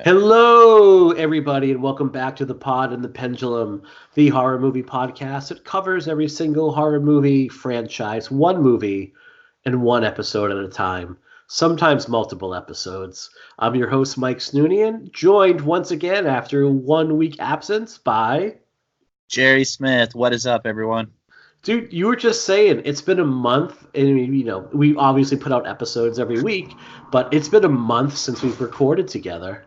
Hello, everybody, and welcome back to the Pod and the Pendulum, the horror movie podcast. It covers every single horror movie franchise, one movie and one episode at a time, sometimes multiple episodes. I'm your host, Mike Snoonian, joined once again after a 1 week absence by Jerry Smith. What is up, everyone? Dude, you were just saying it's been a month, and we obviously put out episodes every week, but it's been a month since we've recorded together.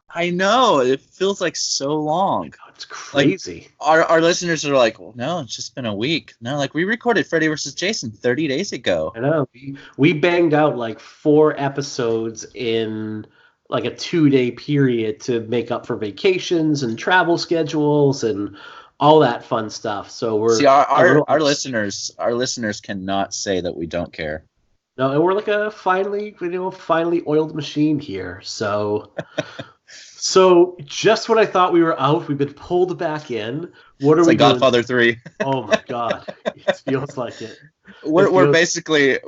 I know, it feels like so long. God, it's crazy. Like, our listeners are like, well, no, it's just been a week. No, like we recorded Freddy vs. Jason 30 days ago. I know. We banged out like 4 episodes in like a 2-day period to make up for vacations and travel schedules and all that fun stuff. So we're our listeners cannot say that we don't care. No, and we're like a finely oiled machine here. So So just when I thought we were out, we've been pulled back in. What are we doing? Godfather 3. Oh my God, it feels like it. We're basically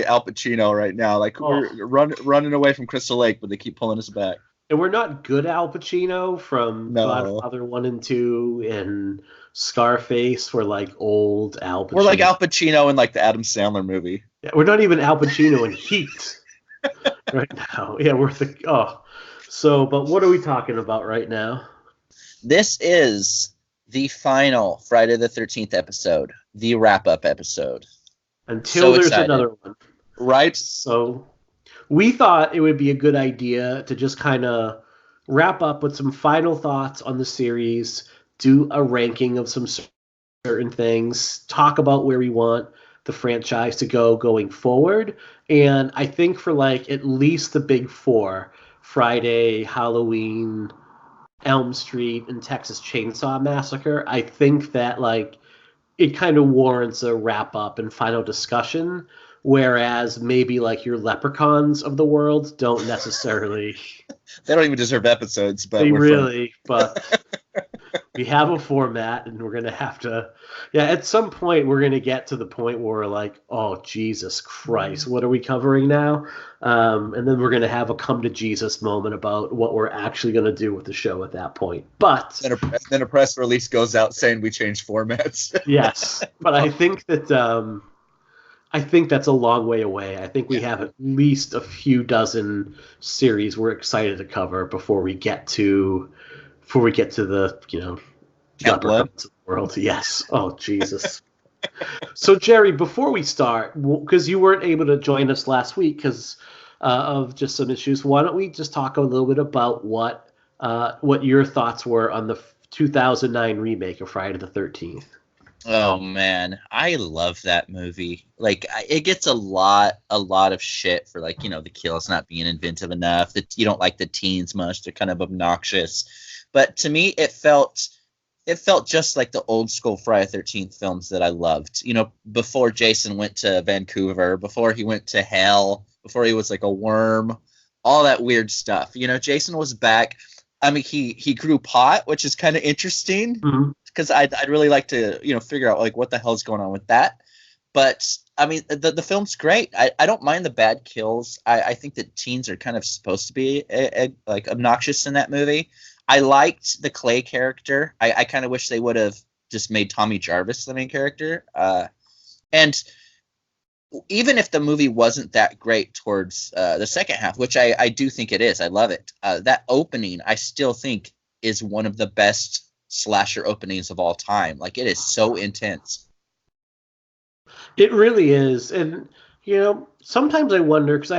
Al Pacino right now. Like we're running away from Crystal Lake, but they keep pulling us back. And we're not good Al Pacino from Godfather 1 and 2 and Scarface. We're like old Al Pacino. We're like Al Pacino in like the Adam Sandler movie. Yeah, we're not even Al Pacino in Heat right now. Yeah, So, but what are we talking about right now? This is the final Friday the 13th episode, the wrap-up episode. Until there's another one. Right? So we thought it would be a good idea to just kind of wrap up with some final thoughts on the series, do a ranking of some certain things, talk about where we want the franchise to go going forward. And I think for like at least the big 4, Friday, Halloween, Elm Street, and Texas Chainsaw Massacre, I think that like it kind of warrants a wrap up and final discussion, whereas maybe like your Leprechauns of the world don't necessarily. They don't even deserve episodes, but but we have a format, and we're gonna have to. Yeah, at some point we're gonna get to the point where we're like, oh Jesus Christ, what are we covering now? And then we're gonna have a come to Jesus moment about what we're actually gonna do with the show at that point. But then a press release goes out saying we changed formats. Yes, but I think that that's a long way away. I think we have at least a few dozen series we're excited to cover before we get to the Leprechauns of the world. Yes. Oh Jesus. So Jerry, before we start, because you weren't able to join us last week because of just some issues, why don't we just talk a little bit about what your thoughts were on the 2009 remake of Friday the 13th? Oh man, I love that movie. Like, it gets a lot of shit for like the kills not being inventive enough. That you don't like the teens much; they're kind of obnoxious. But to me, it felt just like the old school Friday the 13th films that I loved. Before Jason went to Vancouver, before he went to hell, before he was like a worm, all that weird stuff. Jason was back. I mean, he grew pot, which is kind of interesting because I'd really like to figure out like what the hell's going on with that. But I mean, the film's great. I don't mind the bad kills. I think that teens are kind of supposed to be like obnoxious in that movie. I liked the Clay character. I kind of wish they would have just made Tommy Jarvis the main character. And even if the movie wasn't that great towards the second half, which I do think it is, I love it. That opening, I still think, is one of the best slasher openings of all time. Like, it is so intense. It really is. And sometimes I wonder, because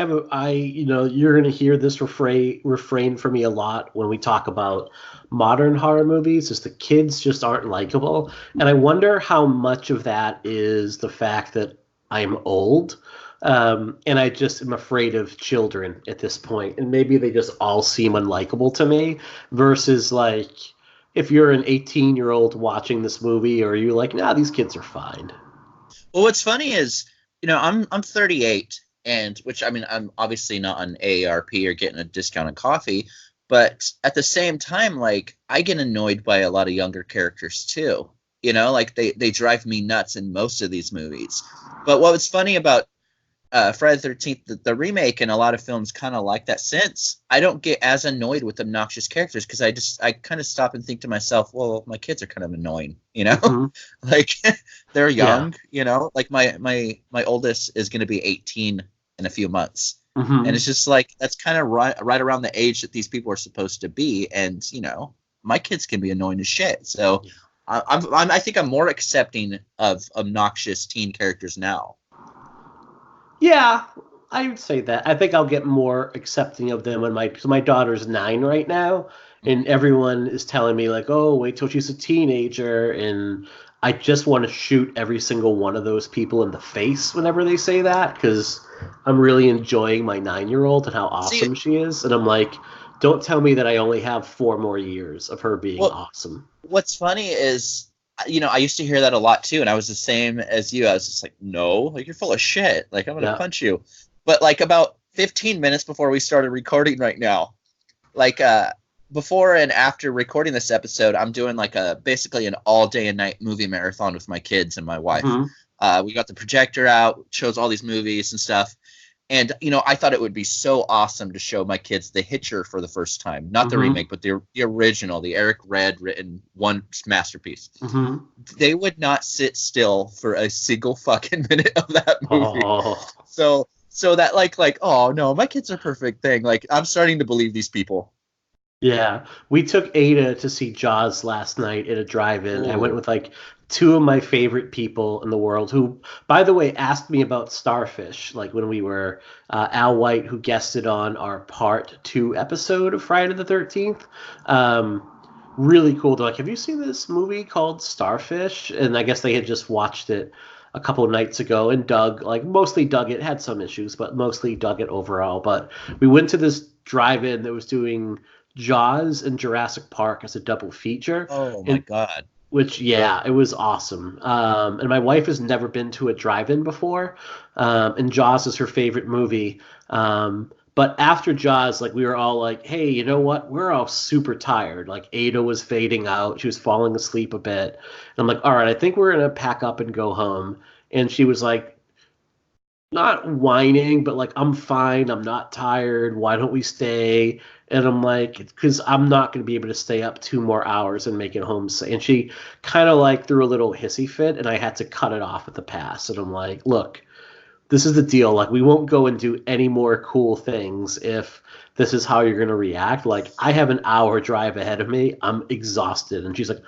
you're going to hear this refrain from me a lot when we talk about modern horror movies, is the kids just aren't likable. And I wonder how much of that is the fact that I'm old And I just am afraid of children at this point, and maybe they just all seem unlikable to me. Versus like, if you're an 18-year-old watching this movie, or you're like, nah, these kids are fine. Well, what's funny is, I'm 38, and which I mean, I'm obviously not on AARP or getting a discount on coffee, but at the same time, like I get annoyed by a lot of younger characters too. Like they drive me nuts in most of these movies. But what was funny about Friday the 13th, the remake, and a lot of films kind of like that since I don't get as annoyed with obnoxious characters because I kind of stop and think to myself, well, my kids are kind of annoying. Hmm. Like they're Yeah. young. Like my oldest is going to be 18 in a few months. And Hmm. it's just like that's kind of right around the age that these people are supposed to be. And my kids can be annoying as shit. So I think I'm more accepting of obnoxious teen characters now. Yeah, I would say that. I think I'll get more accepting of them when my daughter's 9 right now, and everyone is telling me like, "Oh, wait till she's a teenager," and I just want to shoot every single one of those people in the face whenever they say that because I'm really enjoying my 9-year-old and how See, awesome she is, and I'm like, don't tell me that I only have 4 more years of her being well, awesome. what's funny is, I used to hear that a lot too, and I was the same as you. I was just like, no, like you're full of shit. Like I'm gonna Yeah. punch you. But like about 15 minutes before we started recording right now, like before and after recording this episode, I'm doing like a basically an all day and night movie marathon with my kids and my wife. Hmm. We got the projector out, shows all these movies and stuff. And I thought it would be so awesome to show my kids The Hitcher for the first time, not the Hmm. remake, but the original, the Eric Red written one masterpiece. Hmm. They would not sit still for a single fucking minute of that movie. Oh. So that like oh no, my kids are perfect thing. Like I'm starting to believe these people. Yeah, we took Ada to see Jaws last night at a drive-in. I went Ooh. with like two of my favorite people in the world who, by the way, asked me about starfish. Like when we were Al White, who guested on our part two episode of Friday the 13th. Um, Really cool. They're like, have you seen this movie called Starfish? And I guess they had just watched it a couple of nights ago and mostly dug it, had some issues, but mostly dug it overall. But we went to this drive-in that was doing Jaws and Jurassic Park as a double feature, Oh my and god. which yeah, it was awesome. And my wife has never been to a drive-in before, and Jaws is her favorite movie. But after Jaws, like we were all like, "Hey, you know what? We're all super tired." Like Ada was fading out; she was falling asleep a bit. And I'm like, "All right, I think we're gonna pack up and go home." And she was like, not whining, but like, I'm fine. I'm not tired. Why don't we stay? And I'm like, because I'm not going to be able to stay up 2 more hours and make it home. And she kind of like threw a little hissy fit, and I had to cut it off at the pass. And I'm like, look, this is the deal. Like, we won't go and do any more cool things if this is how you're going to react. Like, I have an hour drive ahead of me. I'm exhausted. And she's like,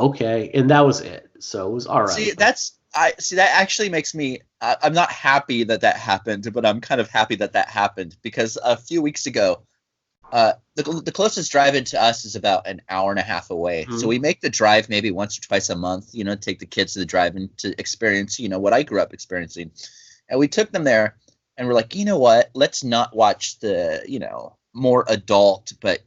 okay. And that was it. So it was all See, right. But that actually makes me. I'm not happy that that happened, but I'm kind of happy that that happened because a few weeks ago, the closest drive-in to us is about an hour and a half away. So mhm, we make the drive maybe once or twice a month. Take the kids to the drive-in to experience, what I grew up experiencing. And we took them there, and we're like, you know what? Let's not watch the, more adult but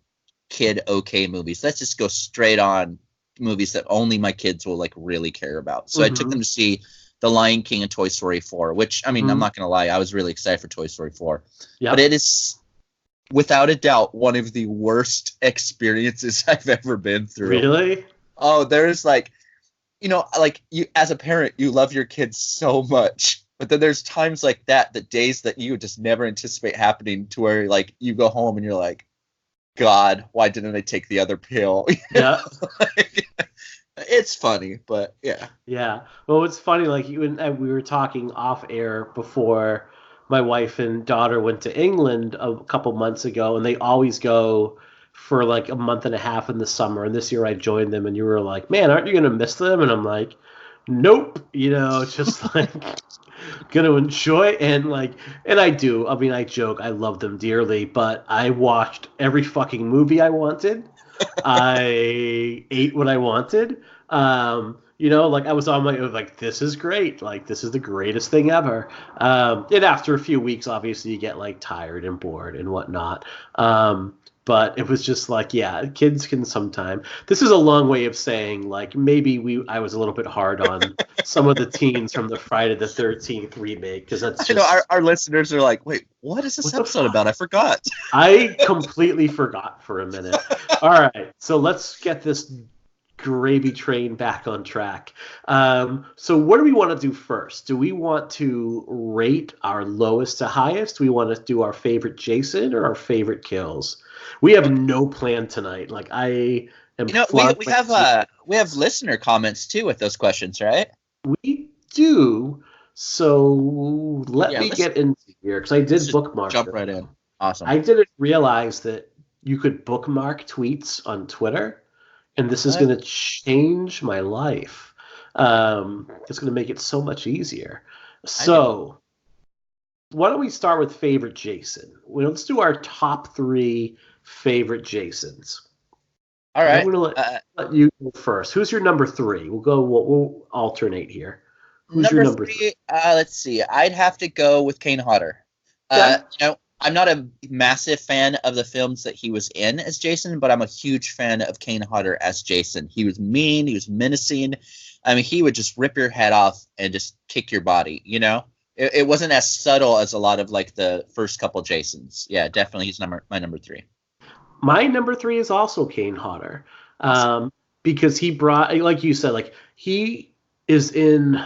kid okay movies. Let's just go straight on movies that only my kids will like really care about. So I took them mhm, to see The Lion King and Toy Story 4, which I mean, I'm mhm. not gonna lie, I was really excited for Toy Story 4. But Yep. it is without a doubt one of the worst experiences I've ever been through. Really? Oh, there's like, like you as a parent, you love your kids so much. But then there's times like that, the days that you just never anticipate happening to where like you go home and you're like, God, why didn't I take the other pill? Yeah. Like, it's funny, but yeah. Yeah. Well, it's funny, like you and we were talking off air before my wife and daughter went to England a couple months ago, and they always go for like a month and a half in the summer. And this year I joined them, and you were like, "Man, aren't you gonna miss them?" And I'm like, "Nope." Just like gonna enjoy and I do. I mean, I joke, I love them dearly, but I watched every fucking movie I wanted. I ate what I wanted. Like I was on my like this is great, like this is the greatest thing ever. And after a few weeks, obviously you get like tired and bored and whatnot. But it was just like, yeah, kids can sometime. This is a long way of saying like maybe I was a little bit hard on some of the teens from the Friday the 13th remake because that's I know just our listeners are like, wait, what is this what the episode fuck? about? I forgot. I completely forgot for a minute. All right, so let's get this gravy train back on track. So what do we want to do first? Do we want to rate our lowest to highest? Do we want to do our favorite Jason or our favorite kills? We have no plan tonight. Like I am flying. We have listener comments too with those questions, right? We do. So let Yeah, me get into here because I let's did just bookmark jump them. right in. Awesome. I didn't realize that you could bookmark tweets on Twitter, and this is What? going to change my life. It's going to make it so much easier. I didn't know. So, why don't we start with favorite Jason? Well, let's do our top 3 favorite Jasons. All And I'm right. going to let you go first. Who's your number 3? We'll alternate here. Who's your Number number 3? three, let's see. I'd have to go with Kane Hodder. Okay. I'm not a massive fan of the films that he was in as Jason, but I'm a huge fan of Kane Hodder as Jason. He was mean, he was menacing. I mean, he would just rip your head off and just kick your body, It wasn't as subtle as a lot of like the first couple Jasons. Yeah, definitely he's my number 3. My number 3 is also Kane Hodder, Awesome. because he brought, like you said, like he is in.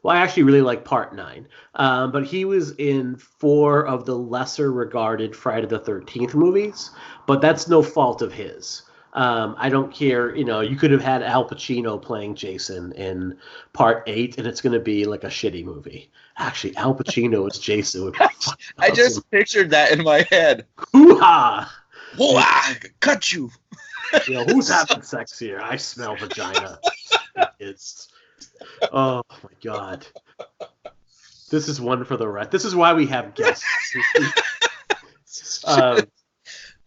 Well, I actually really like Part 9, but he was in 4 of the lesser regarded Friday the 13th movies, but that's no fault of his. I don't care. You could have had Al Pacino playing Jason in Part 8, and it's going to be like a shitty movie. Actually, Al Pacino as Jason would be I awesome. just pictured that in my head. Hoo-ha! Whoa, cut you. Who's having sex here? I smell vagina. It's oh my god. This is one for the rest. This is why we have guests. All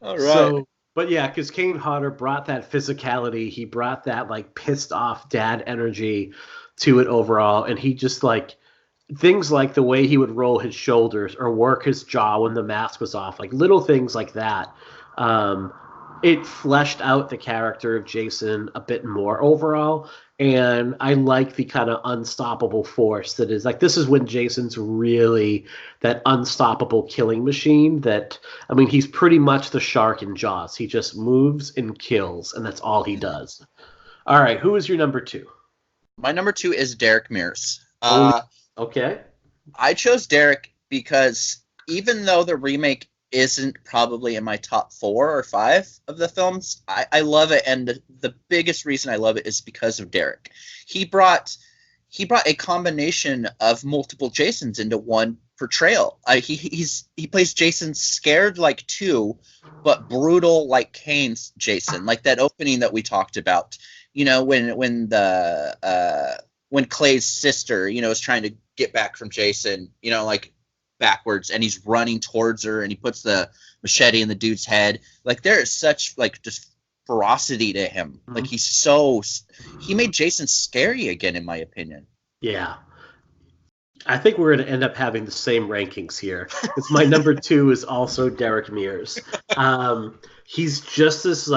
right. So, but yeah, because Kane Hodder brought that physicality. He brought that like pissed off dad energy to it overall, and he just like things like the way he would roll his shoulders or work his jaw when the mask was off, like little things like that. It fleshed out the character of Jason a bit more overall. And I like the kind of unstoppable force that is like, this is when Jason's really that unstoppable killing machine that, I mean, he's pretty much the shark in Jaws. He just moves and kills, and that's all he does. All right. Who is your number 2? My number 2 is Derek Mears. Okay. I chose Derek because even though the remake isn't probably in my top 4 or 5 of the films, I love it, and the biggest reason I love it is because of Derek. He brought a combination of multiple Jasons into one portrayal. He plays Jason scared like 2, but brutal like Kane's Jason, like that opening that we talked about. When Clay's sister, is trying to get back from Jason, like backwards, and he's running towards her, and he puts the machete in the dude's head. Like there is such like just ferocity to him. Mm-hmm. Like he made Jason scary again, in my opinion. Yeah. I think we're going to end up having the same rankings here. It's my number 2 is also Derek Mears. He's just this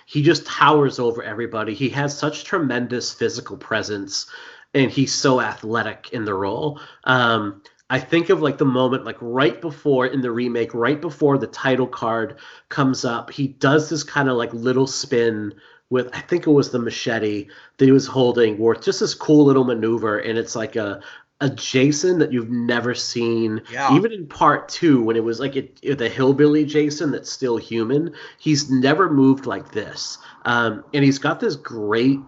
he just towers over everybody. He has such tremendous physical presence, and he's so athletic in the role. I think of like the moment, like right before in the remake, right before the title card comes up, he does this kind of like little spin with, I think it was the machete that he was holding, where it's just this cool little maneuver, and it's like a Jason that you've never seen. Yeah. Even in Part 2, when it was like the hillbilly Jason that's still human, he's never moved like this. And he's got this great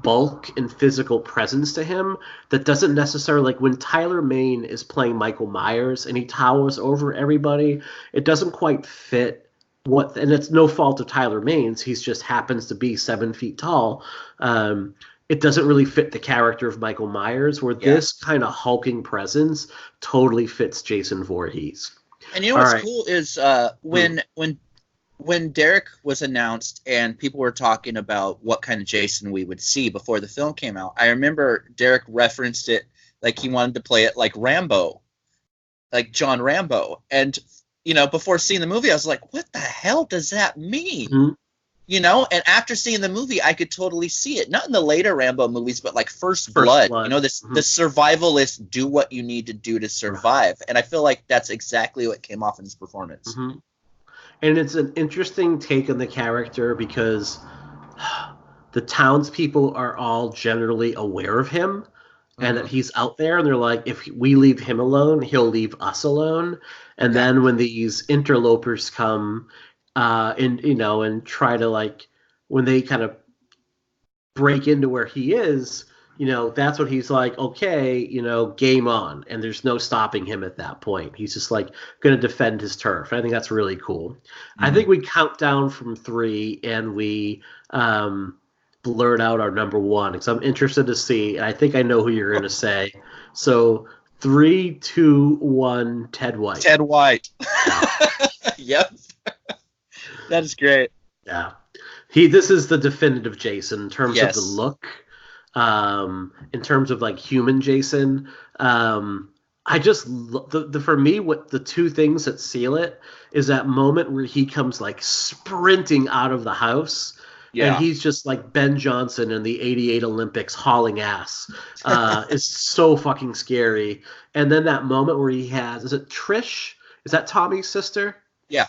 bulk and physical presence to him that doesn't necessarily, like when Tyler Mane is playing Michael Myers and he towers over everybody, it doesn't quite fit and it's no fault of Tyler Mane's. He just happens to be 7 feet tall. It doesn't really fit the character of Michael Myers, where this kind of hulking presence totally fits Jason Voorhees. And what's cool is when when Derek was announced and people were talking about what kind of Jason we would see before the film came out, I remember Derek referenced it like he wanted to play it like Rambo, like John Rambo. And, before seeing the movie, I was like, what the hell does that mean? Mm-hmm. And after seeing the movie, I could totally see it. Not in the later Rambo movies, but like First First Blood. Blood. The survivalists do what you need to do to survive. And I feel like that's exactly what came off in his performance. Mm-hmm. And it's an interesting take on the character because the townspeople are all generally aware of him and that he's out there, and they're like, if we leave him alone, he'll leave us alone. And then when these interlopers come and try to, like, when they kind of break into where he is, that's what he's like, okay, game on. And there's no stopping him at that point. He's just like going to defend his turf. I think that's really cool. Mm-hmm. I think we count down from 3 and we blurt out our number 1 because I'm interested to see. And I think I know who you're going to say. So 3, 2, 1, Ted White. Ted White. Yep. That is great. Yeah. This is the definitive Jason in terms of the look. In terms of like human Jason, I just for me, what the two things that seal it is that moment where he comes like sprinting out of the house, and he's just like Ben Johnson in the '88 Olympics hauling ass. It's so fucking scary. And then that moment where he has, is it Trish? Is that Tommy's sister? Yeah.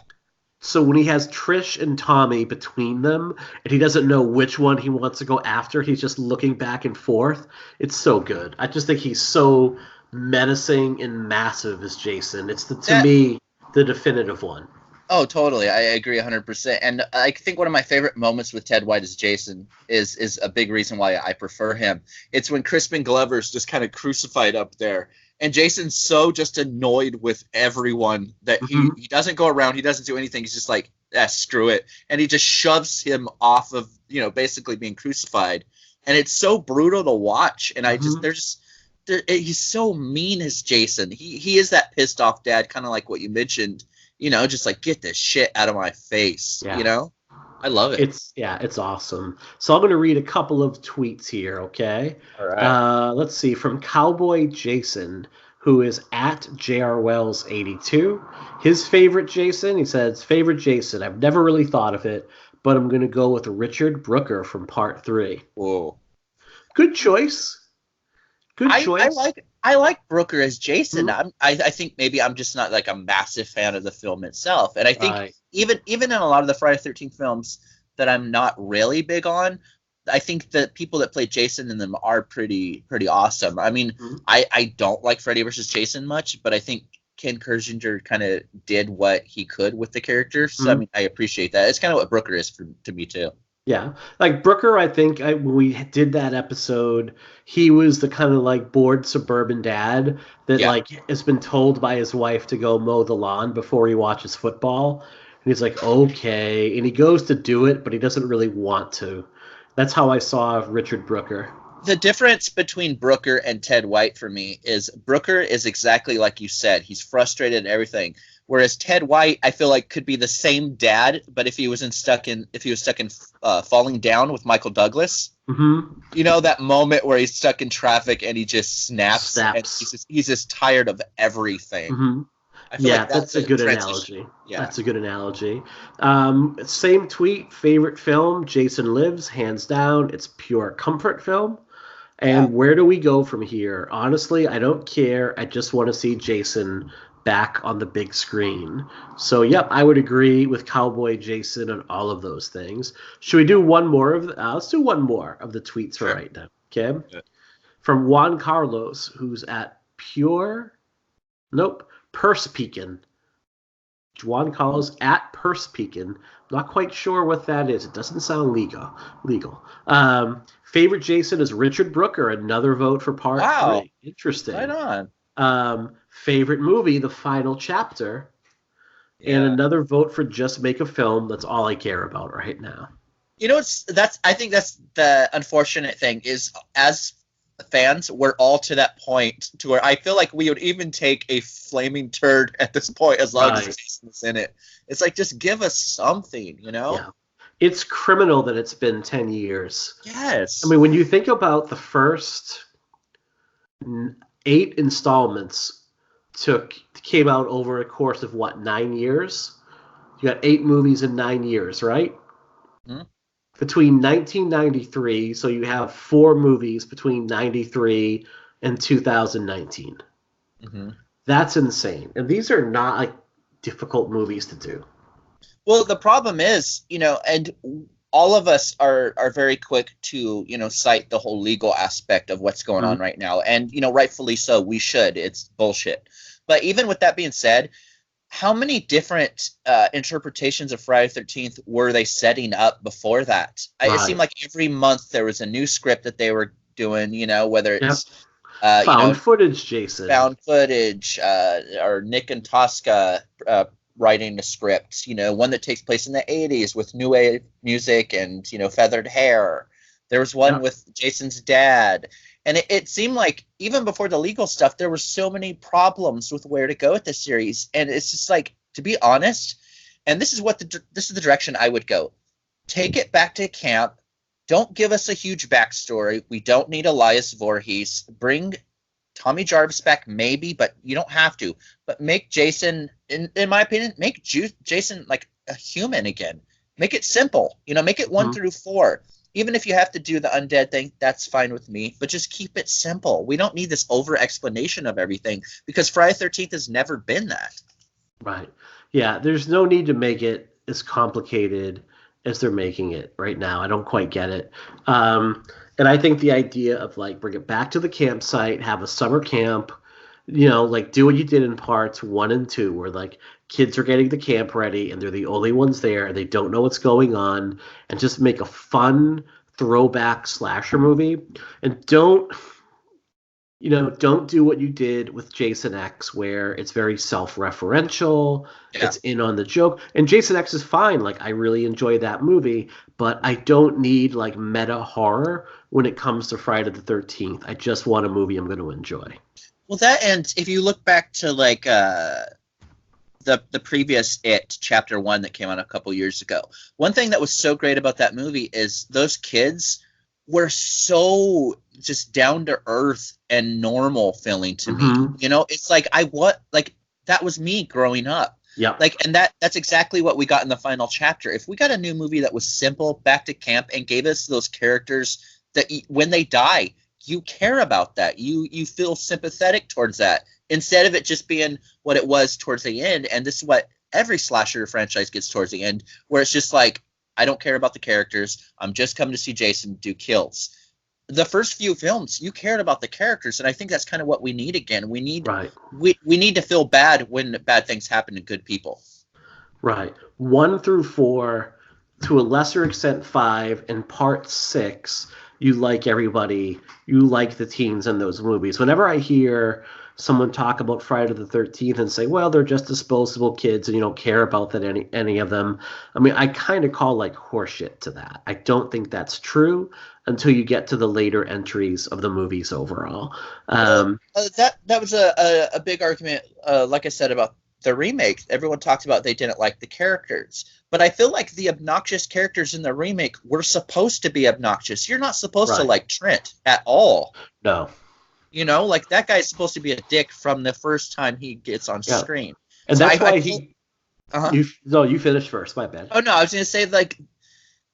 So when he has Trish and Tommy between them, and he doesn't know which one he wants to go after, he's just looking back and forth. It's so good. I just think he's so menacing and massive as Jason. It's to me the definitive one. Oh, totally. I agree 100%. And I think one of my favorite moments with Ted White as Jason is a big reason why I prefer him. It's when Crispin Glover's just kind of crucified up there. And Jason's so just annoyed with everyone that he doesn't go around. He doesn't do anything. He's just like, screw it. And he just shoves him off of, basically being crucified. And it's so brutal to watch. And he's so mean as Jason. He is that pissed off dad, kind of like what you mentioned, just like, get this shit out of my face, I love it. It's awesome. So I'm going to read a couple of tweets here, okay? All right. Let's see. From Cowboy Jason, who is at JRWells82. His favorite Jason, he says, favorite Jason. I've never really thought of it, but I'm going to go with Richard Brooker from Part 3. Whoa. Good choice. I like Brooker as Jason. Mm-hmm. I think maybe I'm just not like a massive fan of the film itself. And I think even in a lot of the Friday the 13th films that I'm not really big on, I think the people that play Jason in them are pretty awesome. I mean, I don't like Freddy vs. Jason much, but I think Ken Kirzinger kind of did what he could with the character. So I mean, I appreciate that. It's kind of what Brooker is to me too. Yeah, like Brooker, I think when we did that episode, he was the kind of like bored suburban dad that like has been told by his wife to go mow the lawn before he watches football. And he's like, okay. And he goes to do it, but he doesn't really want to. That's how I saw Richard Brooker. The difference between Brooker and Ted White for me is Brooker is exactly like you said. He's frustrated and everything. Whereas Ted White, I feel like could be the same dad, but if he was stuck in Falling Down with Michael Douglas, that moment where he's stuck in traffic and he just snaps. And he's just tired of everything. Mm-hmm. I feel like that's a good analogy. Yeah. That's a good analogy. Same tweet, favorite film, Jason Lives, hands down. It's pure comfort film. And where do we go from here? Honestly, I don't care. I just want to see Jason back on the big screen. So, yep, I would agree with Cowboy Jason on all of those things. Should we do one more of let's do one more of the tweets for right now, okay? Yeah. From Juan Carlos, who's at Perspeakin. Juan Carlos at Perspeakin. Not quite sure what that is. It doesn't sound legal. Favorite Jason is Richard Brooker. Another vote for Part 3. Interesting. Right on. Favorite movie, The Final Chapter. Yeah. And another vote for Just Make a Film. That's all I care about right now. I think that's the unfortunate thing is as fans, we're all to that point to where I feel like we would even take a flaming turd at this point as long as Right. Jason is in it. It's like, just give us something, you know? Yeah. It's criminal that it's been 10 years. I Yes. mean, when you think about the first 8 installments came out over a course of what, 9 years? You got 8 movies in 9 years, right? Hmm? Between 1993, so you have 4 movies between 93 and 2019. Mm-hmm. That's insane. And these are not like difficult movies to do. Well, the problem is, and all of us are very quick to, cite the whole legal aspect of what's going on Mm-hmm. right now. And, rightfully so, we should. It's bullshit. But even with that being said, how many different interpretations of Friday the 13th were they setting up before that? It seemed Right. like every month there was a new script that they were doing, whether Yep. it's, Found footage, Jason. found footage, or Nick and Tosca writing the script, one that takes place in the 80s with new wave music and, feathered hair. There was one Yep. with Jason's dad. And it seemed like even before the legal stuff, there were so many problems with where to go with this series. And it's just like, to be honest, and this is the direction I would go. Take it back to camp. Don't give us a huge backstory. We don't need Elias Voorhees. Bring Tommy Jarvis back, maybe, but you don't have to. But make Jason, in my opinion, make Jason like a human again. Make it simple. Make it 1 through 4. Even if you have to do the undead thing, that's fine with me. But just keep it simple. We don't need this over explanation of everything because Friday the 13th has never been that. Right. Yeah, there's no need to make it as complicated as they're making it right now. I don't quite get it. And I think the idea of like bring it back to the campsite, have a summer camp, like do what you did in parts 1 and 2, where like kids are getting the camp ready and they're the only ones there and they don't know what's going on, and just make a fun throwback slasher movie. And don't do what you did with Jason X, where it's very self-referential. Yeah. It's in on the joke. And Jason X is fine. Like, I really enjoy that movie, but I don't need, like, meta horror when it comes to Friday the 13th. I just want a movie I'm going to enjoy. Well, that, and if you look back to, like, the previous It, Chapter 1 that came out a couple years ago, one thing that was so great about that movie is those kids were so just down to earth and normal feeling to me. It's like that was me growing up. Yeah. Like, and that's exactly what we got in the final chapter. If we got a new movie that was simple, back to camp, and gave us those characters that when they die, you care about that. You feel sympathetic towards that instead of it just being what it was towards the end. And this is what every slasher franchise gets towards the end, where it's just like, I don't care about the characters. I'm just coming to see Jason do kills. The first few films, you cared about the characters, and I think that's kind of what we need again. We need we need to feel bad when bad things happen to good people. Right. 1 through 4, to a lesser extent 5, and part 6, you like everybody. You like the teens in those movies. Whenever I hear someone talk about Friday the 13th and say, well, they're just disposable kids and you don't care about that any of them. I mean, I kind of call like horseshit to that. I don't think that's true until you get to the later entries of the movies overall. That was a big argument, like I said, about the remake. Everyone talked about they didn't like the characters. But I feel like the obnoxious characters in the remake were supposed to be obnoxious. You're not supposed to like Trent at all. No. Like that guy's supposed to be a dick from the first time he gets on screen. And so that's why you finished first, my bad. Oh, no, I was going to say, like,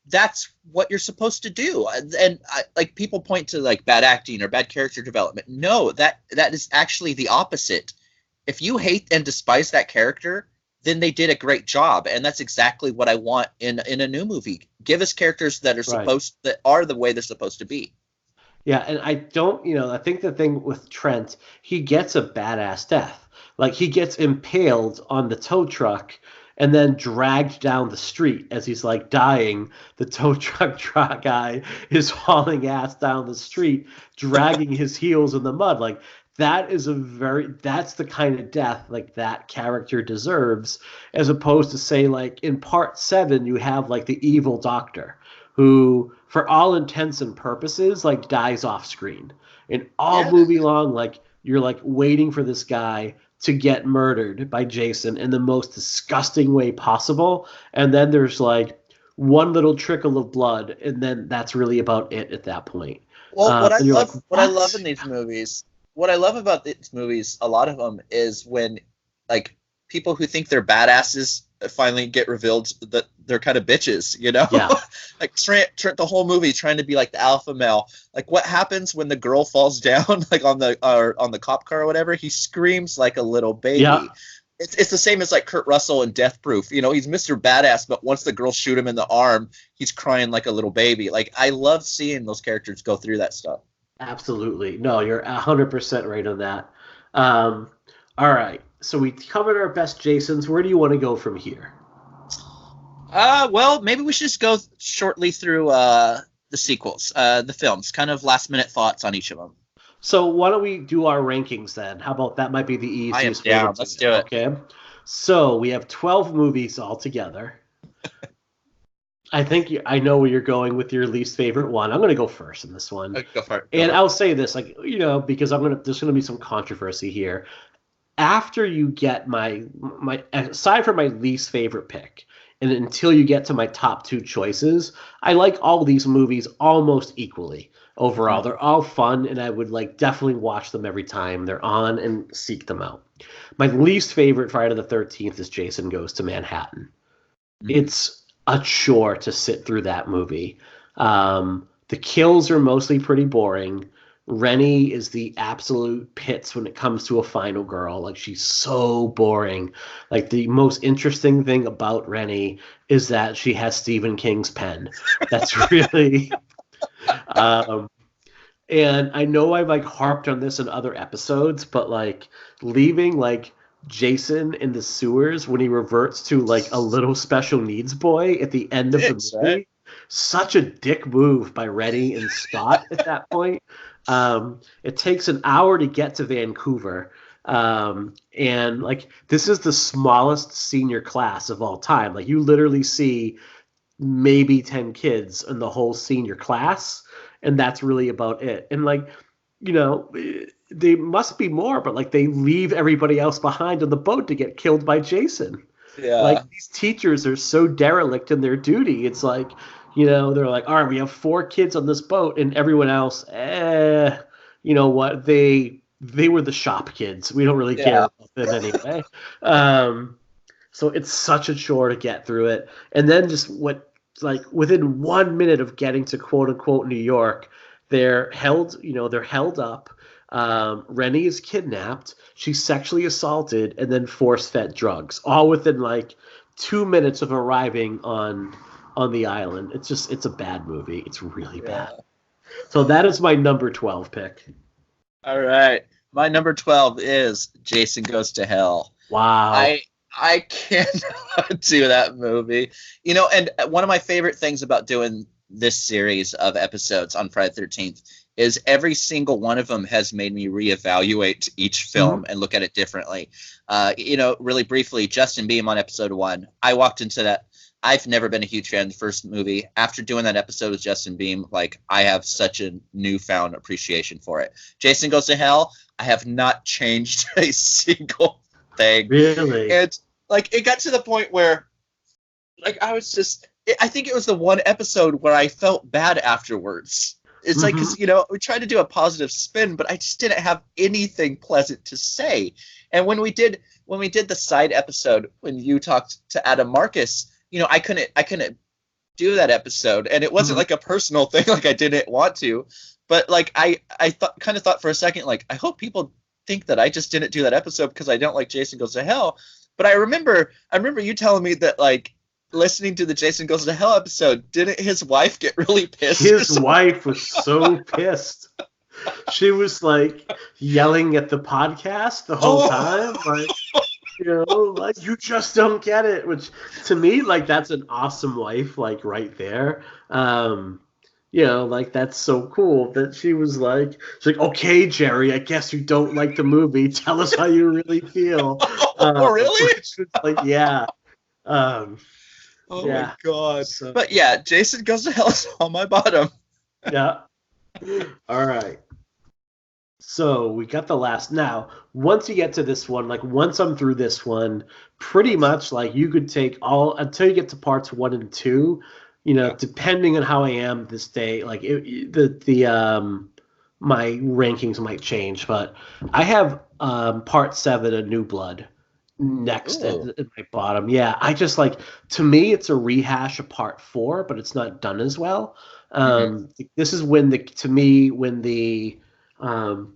that's what you're supposed to do. And like people point to like bad acting or bad character development. No, that is actually the opposite. If you hate and despise that character, then they did a great job. And that's exactly what I want in a new movie. Give us characters that are that are the way they're supposed to be. Yeah, and I don't, I think the thing with Trent, he gets a badass death. Like, he gets impaled on the tow truck and then dragged down the street as he's, like, dying. The tow truck guy is hauling ass down the street, dragging his heels in the mud. Like, that's the kind of death, like, that character deserves, as opposed to, say, like, in part 7, you have, like, the evil doctor, who, for all intents and purposes, like dies off screen. And all Yeah. movie long, like you're like waiting for this guy to get murdered by Jason in the most disgusting way possible. And then there's like one little trickle of blood, and then that's really about it at that point. Well, And you're like, what I what? love in these movies, what I love about these movies, a lot of them is when like people who think they're badasses finally get revealed that they're kind of bitches, you know? Yeah. Like the whole movie trying to be like the alpha male. Like what happens when the girl falls down like on the cop car or whatever? He screams like a little baby. Yeah. It's the same as like Kurt Russell in Death Proof. You know, he's Mr. Badass, but once the girls shoot him in the arm, he's crying like a little baby. Like I love seeing those characters go through that stuff. Absolutely. No, you're 100% right on that. All right. So we covered our best Jasons. Where do you want to go from here? Well, maybe we should just go shortly through the sequels, the films, kind of last minute thoughts on each of them. So why don't we do our rankings then? How about that might be the easiest way down. to Let's do it. Okay. So we have 12 movies altogether. I think I know where you're going with your least favorite one. I'm going to go first in this one. Okay, go for it. And I'll say this, like, because there's going to be some controversy here. After you get my aside from my least favorite pick, and until you get to my top two choices, I like all these movies almost equally overall. They're all fun, and I would like definitely watch them every time they're on and seek them out. My least favorite Friday the 13th is Jason Goes to Manhattan. It's a chore to sit through that movie. The kills are mostly pretty boring. Rennie is the absolute pits when it comes to a final girl. Like, she's so boring. Like, the most interesting thing about Rennie is that she has Stephen King's pen. That's really... and I know I've, like, harped on this in other episodes, but, like, leaving, like, Jason in the sewers when he reverts to, like, a little special needs boy at the end of the movie... Right? Such a dick move by Rennie and Scott at that point. It takes an hour to get to Vancouver. And like, this is the smallest senior class of all time. Like, you literally see maybe 10 kids in the whole senior class. And that's really about it. And like, they must be more, but like, they leave everybody else behind on the boat to get killed by Jason. Yeah. Like, these teachers are so derelict in their duty. It's like, they're like, all right, we have 4 kids on this boat, and everyone else, you know what? They were the shop kids. We don't really care about them anyway. So it's such a chore to get through it. And then just within 1 minute of getting to quote unquote New York, they're held up. Rennie is kidnapped. She's sexually assaulted and then force-fed drugs, all within like 2 minutes of arriving on the island. It's a bad movie. It's really bad. So that is my number 12 pick. All right. My number 12 is Jason Goes to Hell. Wow. I cannot do that movie. And one of my favorite things about doing this series of episodes on Friday the 13th is every single one of them has made me reevaluate each film and look at it differently. Really briefly, Justin Beam on episode 1. I walked into that. I've never been a huge fan of the first movie. After doing that episode with Justin Beam, like, I have such a newfound appreciation for it. Jason Goes to Hell, I have not changed a single thing. Really? And like, it got to the point where, like, I think it was the one episode where I felt bad afterwards. It's like, because, we tried to do a positive spin, but I just didn't have anything pleasant to say. And when we did the side episode, when you talked to Adam Marcus, I couldn't do that episode, and it wasn't like a personal thing, like I didn't want to, but like I thought for a second, like, I hope people think that I just didn't do that episode because I don't like Jason Goes to Hell. But I remember you telling me that, like, listening to the Jason Goes to Hell episode, didn't his wife get really pissed? His wife was so pissed. She was like yelling at the podcast the whole time, like, like, you just don't get it. Which, to me, like, that's an awesome wife, like, right there. Like, that's so cool that she's like, okay, Jerry, I guess you don't like the movie. Tell us how you really feel. Really? Like, yeah. Oh my Yeah. god. So But yeah, Jason Goes to Hell is on my bottom. yeah. All right. So we got the last. Now, once you get to this one, like once I'm through this one, pretty much like you could take all until you get to parts 1 and 2. Yeah. Depending on how I am this day, like the my rankings might change, but I have part 7, A New Blood, next Ooh. at my bottom. Yeah, I just like to me it's a rehash of part 4, but it's not done as well. Hmm. This is when the to me when the um,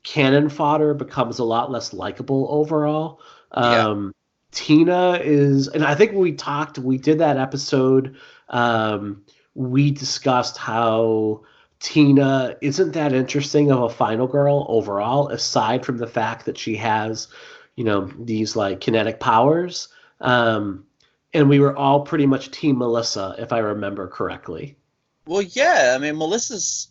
cannon fodder becomes a lot less likable overall. Yeah. Tina is, and I think we did that episode. We discussed how Tina isn't that interesting of a final girl overall, aside from the fact that she has, these like kinetic powers. Um, and we were all pretty much Team Melissa, if I remember correctly. Well, yeah. I mean,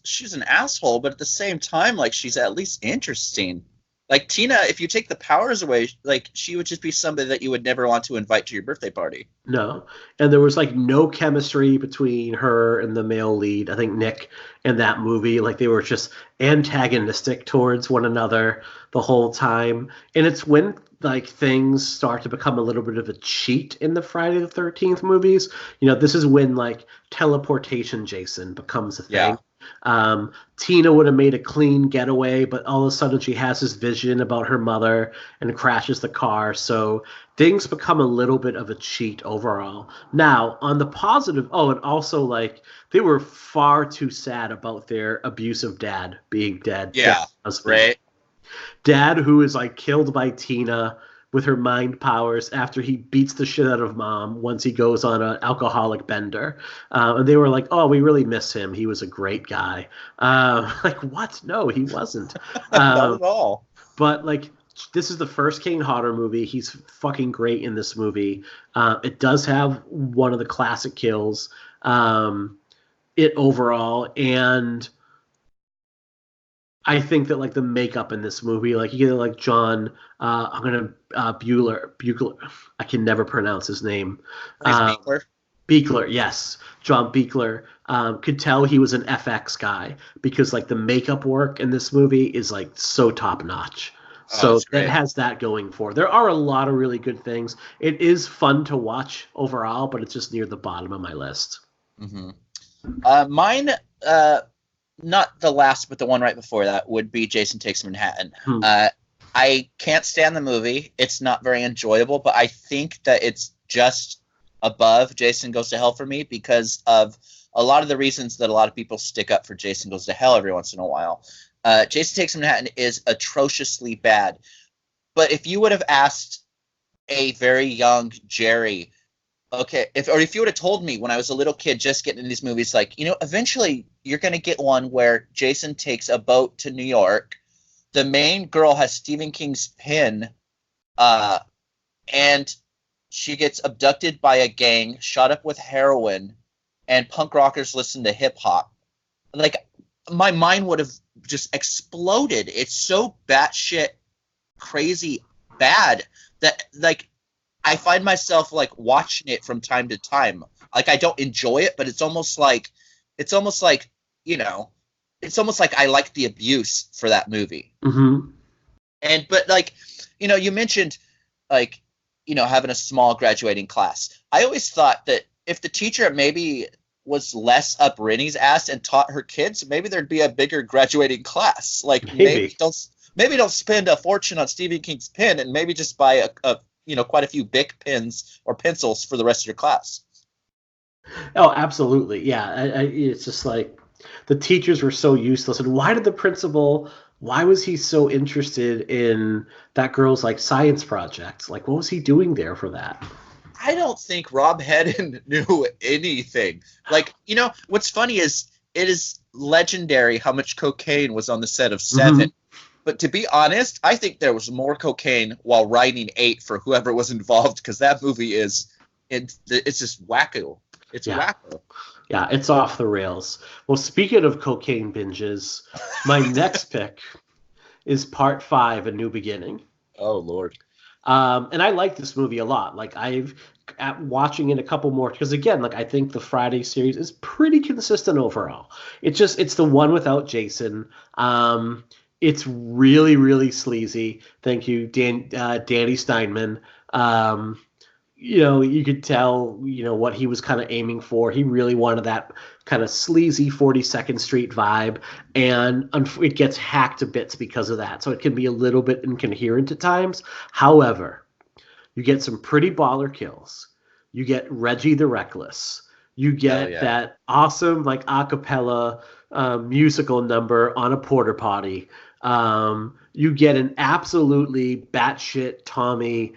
she's an asshole, but at the same time, like, she's at least interesting. Like Tina, if you take the powers away, like, she would just be somebody that you would never want to invite to your birthday party. No. And there was like no chemistry between her and the male lead. I think Nick in that movie, like they were just antagonistic towards one another the whole time. And it's when like things start to become a little bit of a cheat in the Friday the 13th movies. This is when like teleportation Jason becomes a Yeah. thing. Tina would have made a clean getaway, but all of a sudden she has this vision about her mother and crashes the car. So things become a little bit of a cheat overall. Now, on the positive, oh, and also like they were far too sad about their abusive dad being dead. Yeah. Husband. Right. Dad who is like killed by Tina with her mind powers after he beats the shit out of mom once he goes on an alcoholic bender. And they were like, oh, we really miss him. He was a great guy. Like, what? No, he wasn't. Not Um, at all. but like this is the first Kane Hodder movie. He's fucking great in this movie. It does have one of the classic kills. It overall, and I think that like the makeup in this movie, like you get like John, I'm gonna Buechler. I can never pronounce his name. He's Um, Beekler. Beekler, yes, John Beekler. Could tell he was an FX guy because like the makeup work in this movie is like so top notch. Oh, So that's that great. has that going for. There are a lot of really good things. It is fun to watch overall, but it's just near the bottom of my list. Hmm. Mine, not the last, but the one right before that would be Jason Takes Manhattan. Hmm. I can't stand the movie. It's not very enjoyable, but I think that it's just above Jason Goes to Hell for me because of a lot of the reasons that a lot of people stick up for Jason Goes to Hell every once in a while. Jason Takes Manhattan is atrociously bad. But if you would have asked a very young Jerry, okay, if you would have told me when I was a little kid just getting into these movies, like, eventually you're going to get one where Jason takes a boat to New York. The main girl has Stephen King's pen, uh, and she gets abducted by a gang, shot up with heroin, and punk rockers listen to hip hop. Like, my mind would have just exploded. It's so batshit crazy bad that, like, I find myself like watching it from time to time. Like, I don't enjoy it, but it's almost like, you know, it's almost like I like the abuse for that movie. Mm-hmm. And but like, you mentioned like, having a small graduating class. I always thought that if the teacher maybe was less up Rennie's ass and taught her kids, maybe there'd be a bigger graduating class. Like, Maybe. maybe don't spend a fortune on Stephen King's pen and maybe just buy quite a few Bic pens or pencils for the rest of your class. Oh, absolutely. Yeah. It's just like the teachers were so useless. And why was he so interested in that girl's like science project? Like, what was he doing there for that? I don't think Rob Hedden knew anything. Like, what's funny is it is legendary how much cocaine was on the set of Mm-hmm. Seven. But to be honest, I think there was more cocaine while writing Eight for whoever was involved because that movie it's just wacko. It's Yeah. wacko. Yeah. It's off the rails. Well, speaking of cocaine binges, my next pick is part 5, A New Beginning. Oh Lord. And I like this movie a lot. Like at watching it a couple more, because again, like I think the Friday series is pretty consistent overall. It's the one without Jason. It's really really sleazy. Thank you, Danny Steinman. Um, you could tell, what he was kind of aiming for. He really wanted that kind of sleazy 42nd Street vibe, and it gets hacked to bits because of that. So it can be a little bit incoherent at times. However, you get some pretty baller kills. You get Reggie the Reckless. You Hell get yeah. that awesome like a cappella musical number on a porter potty. You get an absolutely batshit Tommy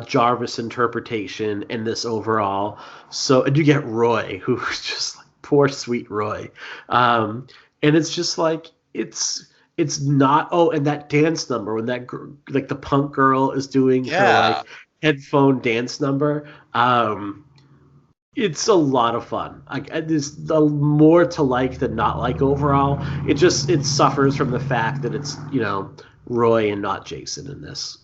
Jarvis interpretation in this overall. So, and you get Roy, who's just like poor sweet Roy, and it's just like it's not. Oh, and that dance number when like the punk girl is doing her Yeah. like headphone dance number. It's a lot of fun. There's the more to like than not like overall. It suffers from the fact that it's Roy and not Jason in this,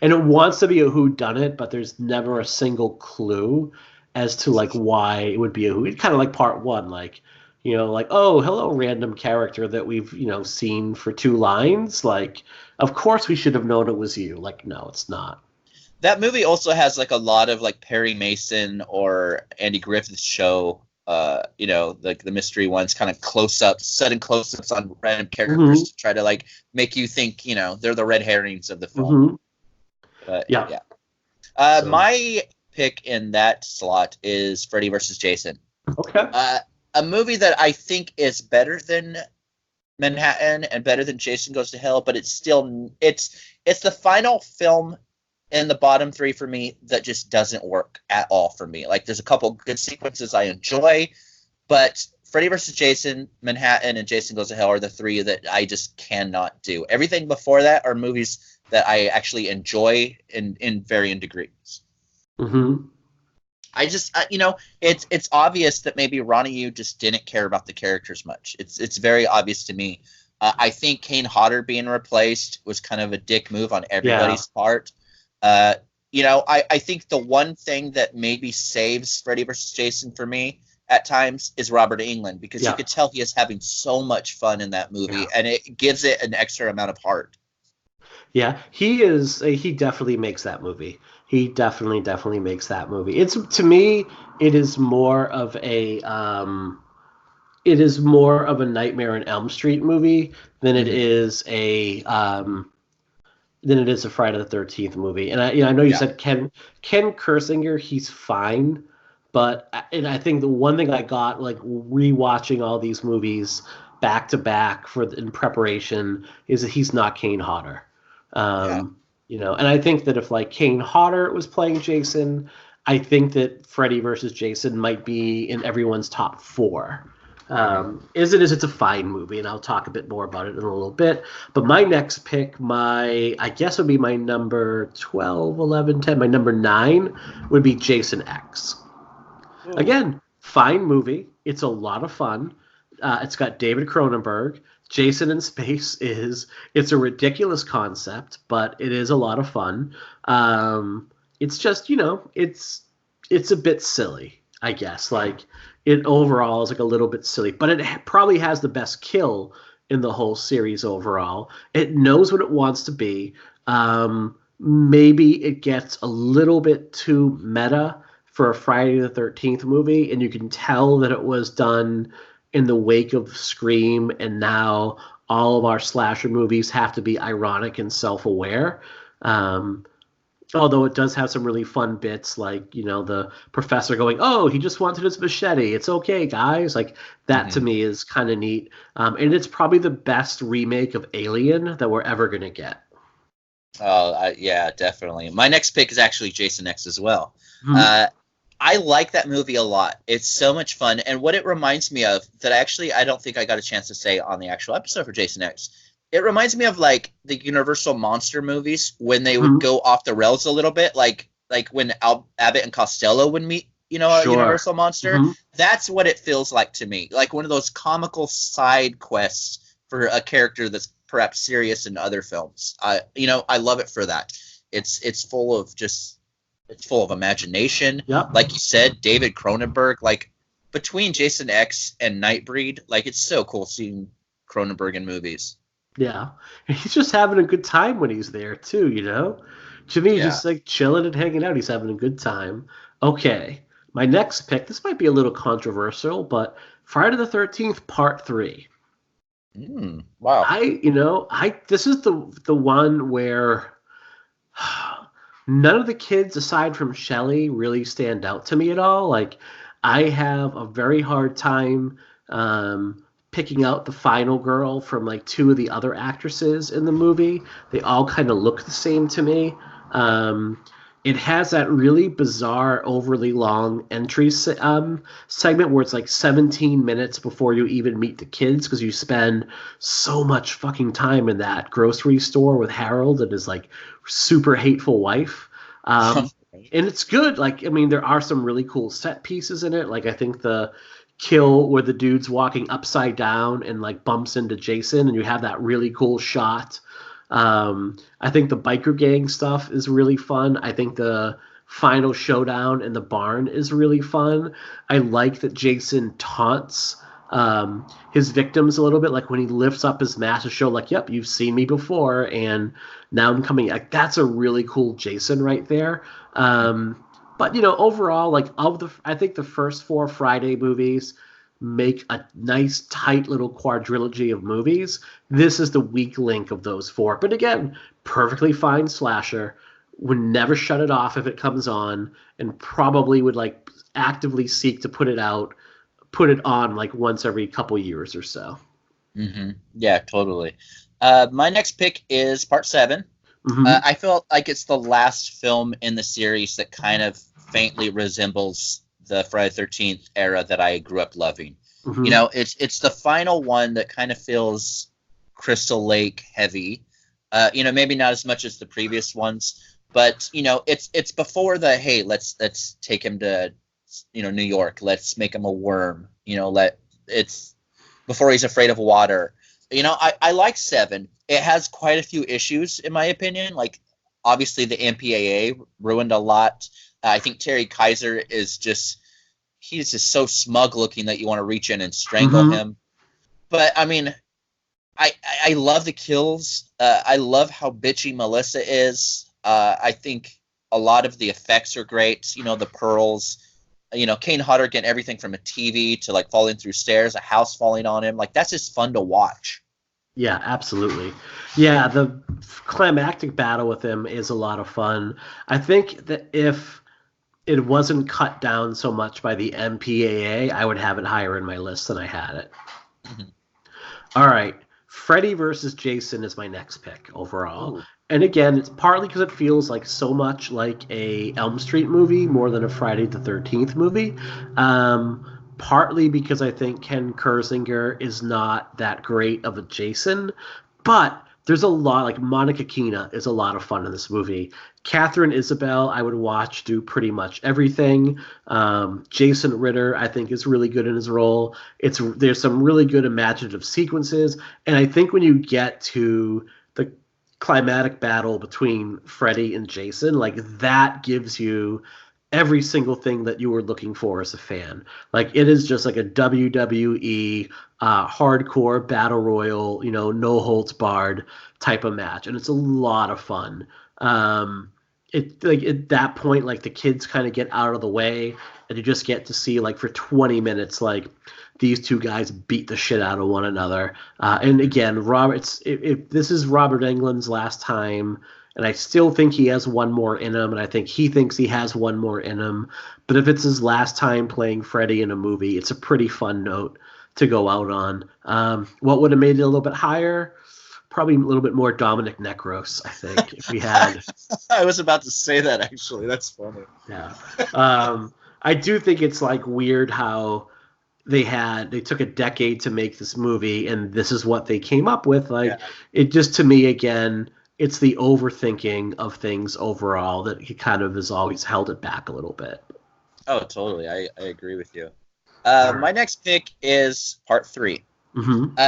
and it wants to be a who done it, but there's never a single clue as to like why it would be a who. It's kind of like part one, like like, oh, hello, random character that we've seen for 2 lines. Like, of course we should have known it was you. Like, no, it's not. That movie also has like a lot of like Perry Mason or Andy Griffith's show, like the mystery ones, kind of sudden close ups on random characters Hmm. to try to like make you think, they're the red herrings of the film. Hmm. But Yeah. yeah. So My pick in that slot is Freddy versus Jason. okay. A movie that I think is better than Manhattan and better than Jason Goes to Hell, but it's the final film in the bottom three for me that just doesn't work at all for me. Like there's a couple good sequences I enjoy, but Freddy vs. Jason, Manhattan, and Jason Goes to Hell are the three that I just cannot do. Everything before that are movies that I actually enjoy in varying degrees. Hmm. I just, it's obvious that maybe Ronnie Yu just didn't care about the characters much. It's very obvious to me. I think Kane Hodder being replaced was kind of a dick move on Yeah. everybody's part. I think the one thing that maybe saves Freddy vs. Jason for me at times is Robert Englund, because you Yeah. could tell he is having so much fun in that movie, Yeah. and it gives it an extra amount of heart. Yeah. He definitely makes that movie. He definitely makes that movie. It's to me, it is more of a Nightmare on Elm Street movie than it Mm-hmm. is a Friday the 13th movie. And I know you Yeah. said Ken Kersinger, he's fine, and I think the one thing I got like rewatching all these movies back to back in preparation is that he's not Kane Hodder. Yeah. And I think that if like Kane Hodder was playing Jason, I think that Freddy versus Jason might be in everyone's top four. As it is, it's a fine movie, and I'll talk a bit more about it in a little bit. But my next pick, I guess would be my number 12, 11, 10. My number 9 would be Jason X. Ooh. Again, fine movie. It's a lot of fun. It's got David Cronenberg. Jason in space it's a ridiculous concept, but it is a lot of fun. It's just it's a bit silly, I guess. Like it overall is like a little bit silly, but it probably has the best kill in the whole series overall. It knows what it wants to be. Maybe it gets a little bit too meta for a Friday the 13th movie, and you can tell that it was done in the wake of Scream, and now all of our slasher movies have to be ironic and self-aware. Um, Although it does have some really fun bits, like the professor going, "Oh, he just wanted his machete. It's okay, guys." Like that to Mm-hmm. me is kind of neat, and it's probably the best remake of Alien that we're ever gonna get. Oh, yeah, definitely. My next pick is actually Jason X as well. Mhm. Uh, I like that movie a lot. It's so much fun. And what it reminds me of that actually I don't think I got a chance to say on the actual episode for Jason X. It reminds me of like the Universal monster movies when they would Mhm. go off the rails a little bit, like when Abbott and Costello would meet, a Sure. Universal monster. Mhm. That's what it feels like to me. Like one of those comical side quests for a character that's perhaps serious in other films. I love it for that. It's full of just It's full of imagination. Yep. Like you said, David Cronenberg. Like between Jason X and Nightbreed, like it's so cool seeing Cronenberg in movies. Yeah. And he's just having a good time when he's there too, you know? To me, Yeah. just like chilling and hanging out, he's having a good time. Okay. My next pick, this might be a little controversial, but Friday the 13th Part 3. Wow. I this is the one where none of the kids aside from Shelley really stand out to me at all. Like I have a very hard time picking out the final girl from like two of the other actresses in the movie. They all kind of look the same to me. Um, it has that really bizarre, overly long segment where it's like 17 minutes before you even meet the kids because you spend so much fucking time in that grocery store with Harold and his like super hateful wife. And it's good. Like, I mean, there are some really cool set pieces in it. Like, I think the kill where the dude's walking upside down and like bumps into Jason, and you have that really cool shot. I think the biker gang stuff is really fun. I think the final showdown in the barn is really fun. I like that Jason taunts his victims a little bit, like when he lifts up his mask to show, like, "Yep, you've seen me before, and now I'm coming." Like that's a really cool Jason right there. But overall, like I think the first four Friday movies make a nice tight little quadrilogy of movies. This is the weak link of those four. But again, perfectly fine slasher. Would never shut it off if it comes on, and probably would like actively seek to put it on like once every couple years or so. Mm-hmm. Yeah, totally. My next pick is part 7. Mm-hmm. I feel like it's the last film in the series that kind of faintly resembles the Friday the 13th era that I grew up loving. Mm-hmm. It's the final one that kind of feels Crystal Lake heavy. Maybe not as much as the previous ones, but it's before the hey, let's take him to New York, let's make him a worm. It's before he's afraid of water. I like 7. It has quite a few issues, in my opinion. Like, obviously, the MPAA ruined a lot. I think Terry Kaiser he's just so smug looking that you want to reach in and strangle him. But, I mean, I love the kills. I love how bitchy Melissa is. I think a lot of the effects are great. The pearls. Kane Hodder getting everything from a TV to like falling through stairs, a house falling on him. Like that's just fun to watch. Yeah, absolutely. Yeah, the climactic battle with him is a lot of fun. I think that if it wasn't cut down so much by the MPAA, I would have it higher in my list than I had it. Mm-hmm. All right. Freddy versus Jason is my next pick overall. Ooh. And again, it's partly because it feels like so much like a Elm Street movie more than a Friday the 13th movie. Partly because I think Ken Kersinger is not that great of a Jason. But there's a lot, like Monica Keena is a lot of fun in this movie. Catherine Isabel, I would watch do pretty much everything. Jason Ritter, I think, is really good in his role. There's some really good imaginative sequences, and I think when you get to the climatic battle between Freddy and Jason, like that gives you every single thing that you were looking for as a fan. Like it is just like a WWE hardcore battle royal, no holds barred type of match, and it's a lot of fun. It like at that point, like the kids kind of get out of the way, and you just get to see like for 20 minutes, like these two guys beat the shit out of one another. And again, if this is Robert Englund's last time. And I still think he has one more in him, and I think he thinks he has one more in him. But if it's his last time playing Freddy in a movie, it's a pretty fun note to go out on. What would have made it a little bit higher? Probably a little bit more Dominic Necros, I think, if we had. I was about to say that, actually. That's funny. Yeah. I do think it's like weird how they took a decade to make this movie, and this is what they came up with. Like, It just, to me, again, it's the overthinking of things overall that he kind of has always held it back a little bit. Oh, totally. I agree with you. My next pick is part 3. Mm-hmm.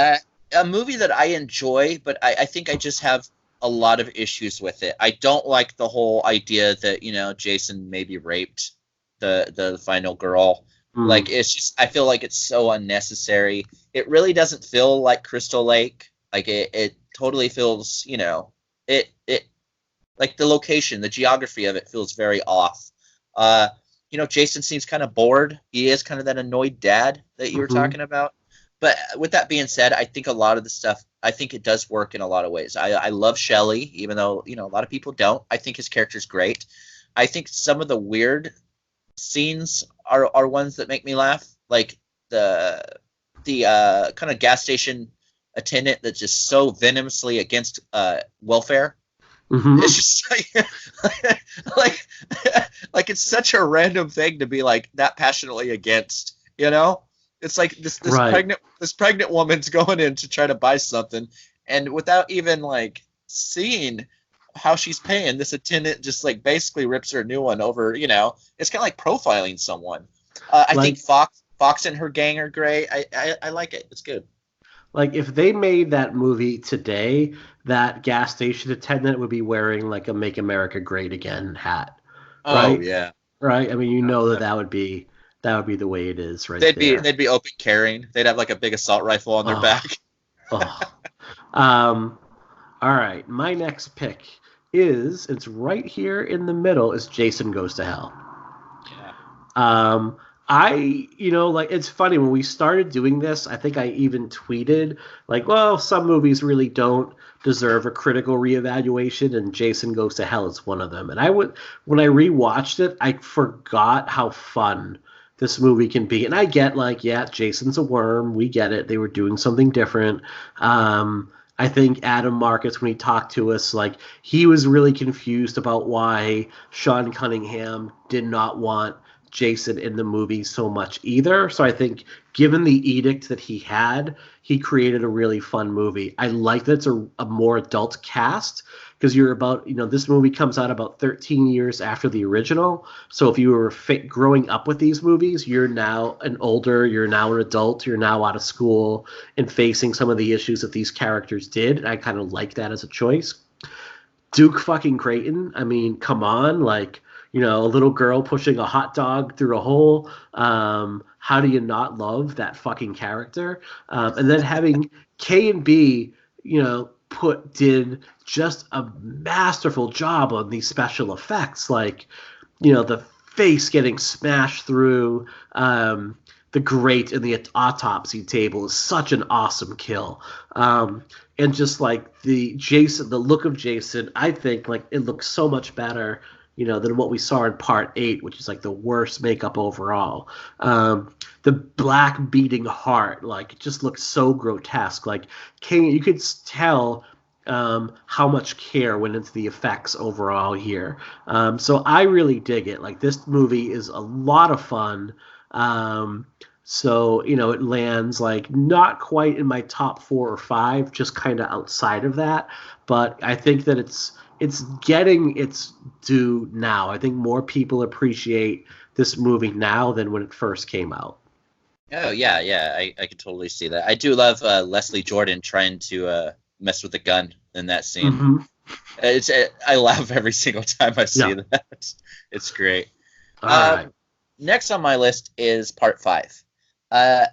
A movie that I enjoy, but I think I just have a lot of issues with it. I don't like the whole idea that, you know, Jason maybe raped the final girl. Like, it's just, I feel like it's so unnecessary. It really doesn't feel like Crystal Lake. Like, it totally feels, you know, it like the location, the geography of it feels very off. You know, Jason seems kind of bored. He is kind of that annoyed dad that you were talking about. But with that being said, I think a lot of the stuff, I think it does work in a lot of ways. I love Shelley, even though, you know, a lot of people don't. I think his character's great. I think some of the weird scenes are ones that make me laugh. Like the kind of gas station attendant that's just so venomously against welfare. It's just like like it's such a random thing to be like that passionately against, you know? It's like this pregnant woman's going in to try to buy something, and without even like seeing how she's paying, this attendant just like basically rips her a new one over, you know. It's kind of like profiling someone. I think Fox and her gang are great. I like it. It's good. Like, if they made that movie today, that gas station attendant would be wearing like a "Make America Great Again" hat, Oh right? yeah, Right. I mean, you know that would be the way it is, right there. they'd be open carrying. They'd have like a big assault rifle on their back. Oh. All right. My next pick it's right here in the middle. Is Jason Goes to Hell. Yeah. Like, it's funny when we started doing this, I think I even tweeted like, well, some movies really don't deserve a critical reevaluation, and Jason Goes to Hell is one of them. And when I rewatched it, I forgot how fun this movie can be. And I get like, yeah, Jason's a worm. We get it. They were doing something different. I think Adam Marcus, when he talked to us, like, he was really confused about why Sean Cunningham did not want Jason in the movie so much either. So I think, given the edict that he had, he created a really fun movie. I like that it's a more adult cast, because this movie comes out about 13 years after the original. So if you were growing up with these movies, you're now you're now an adult, you're now out of school and facing some of the issues that these characters did. And I kind of like that as a choice. Duke fucking Creighton, I mean, come on, like, a little girl pushing a hot dog through a hole. How do you not love that fucking character? And then having K and B, did just a masterful job on these special effects. Like, the face getting smashed through the grate in the autopsy table is such an awesome kill. And just like the look of Jason, I think like it looks so much better than what we saw in Part 8, which is like the worst makeup overall. The black beating heart, like, it just looks so grotesque. Like, you could tell how much care went into the effects overall here. So I really dig it. Like, this movie is a lot of fun. So, it lands like not quite in my top 4 or 5, just kind of outside of that. But I think that it's getting its due now. I think more people appreciate this movie now than when it first came out. Oh, yeah. I can totally see that. I do love Leslie Jordan trying to mess with the gun in that scene. Mm-hmm. I laugh every single time I see that. It's great. All right. Next on my list is Part 5. I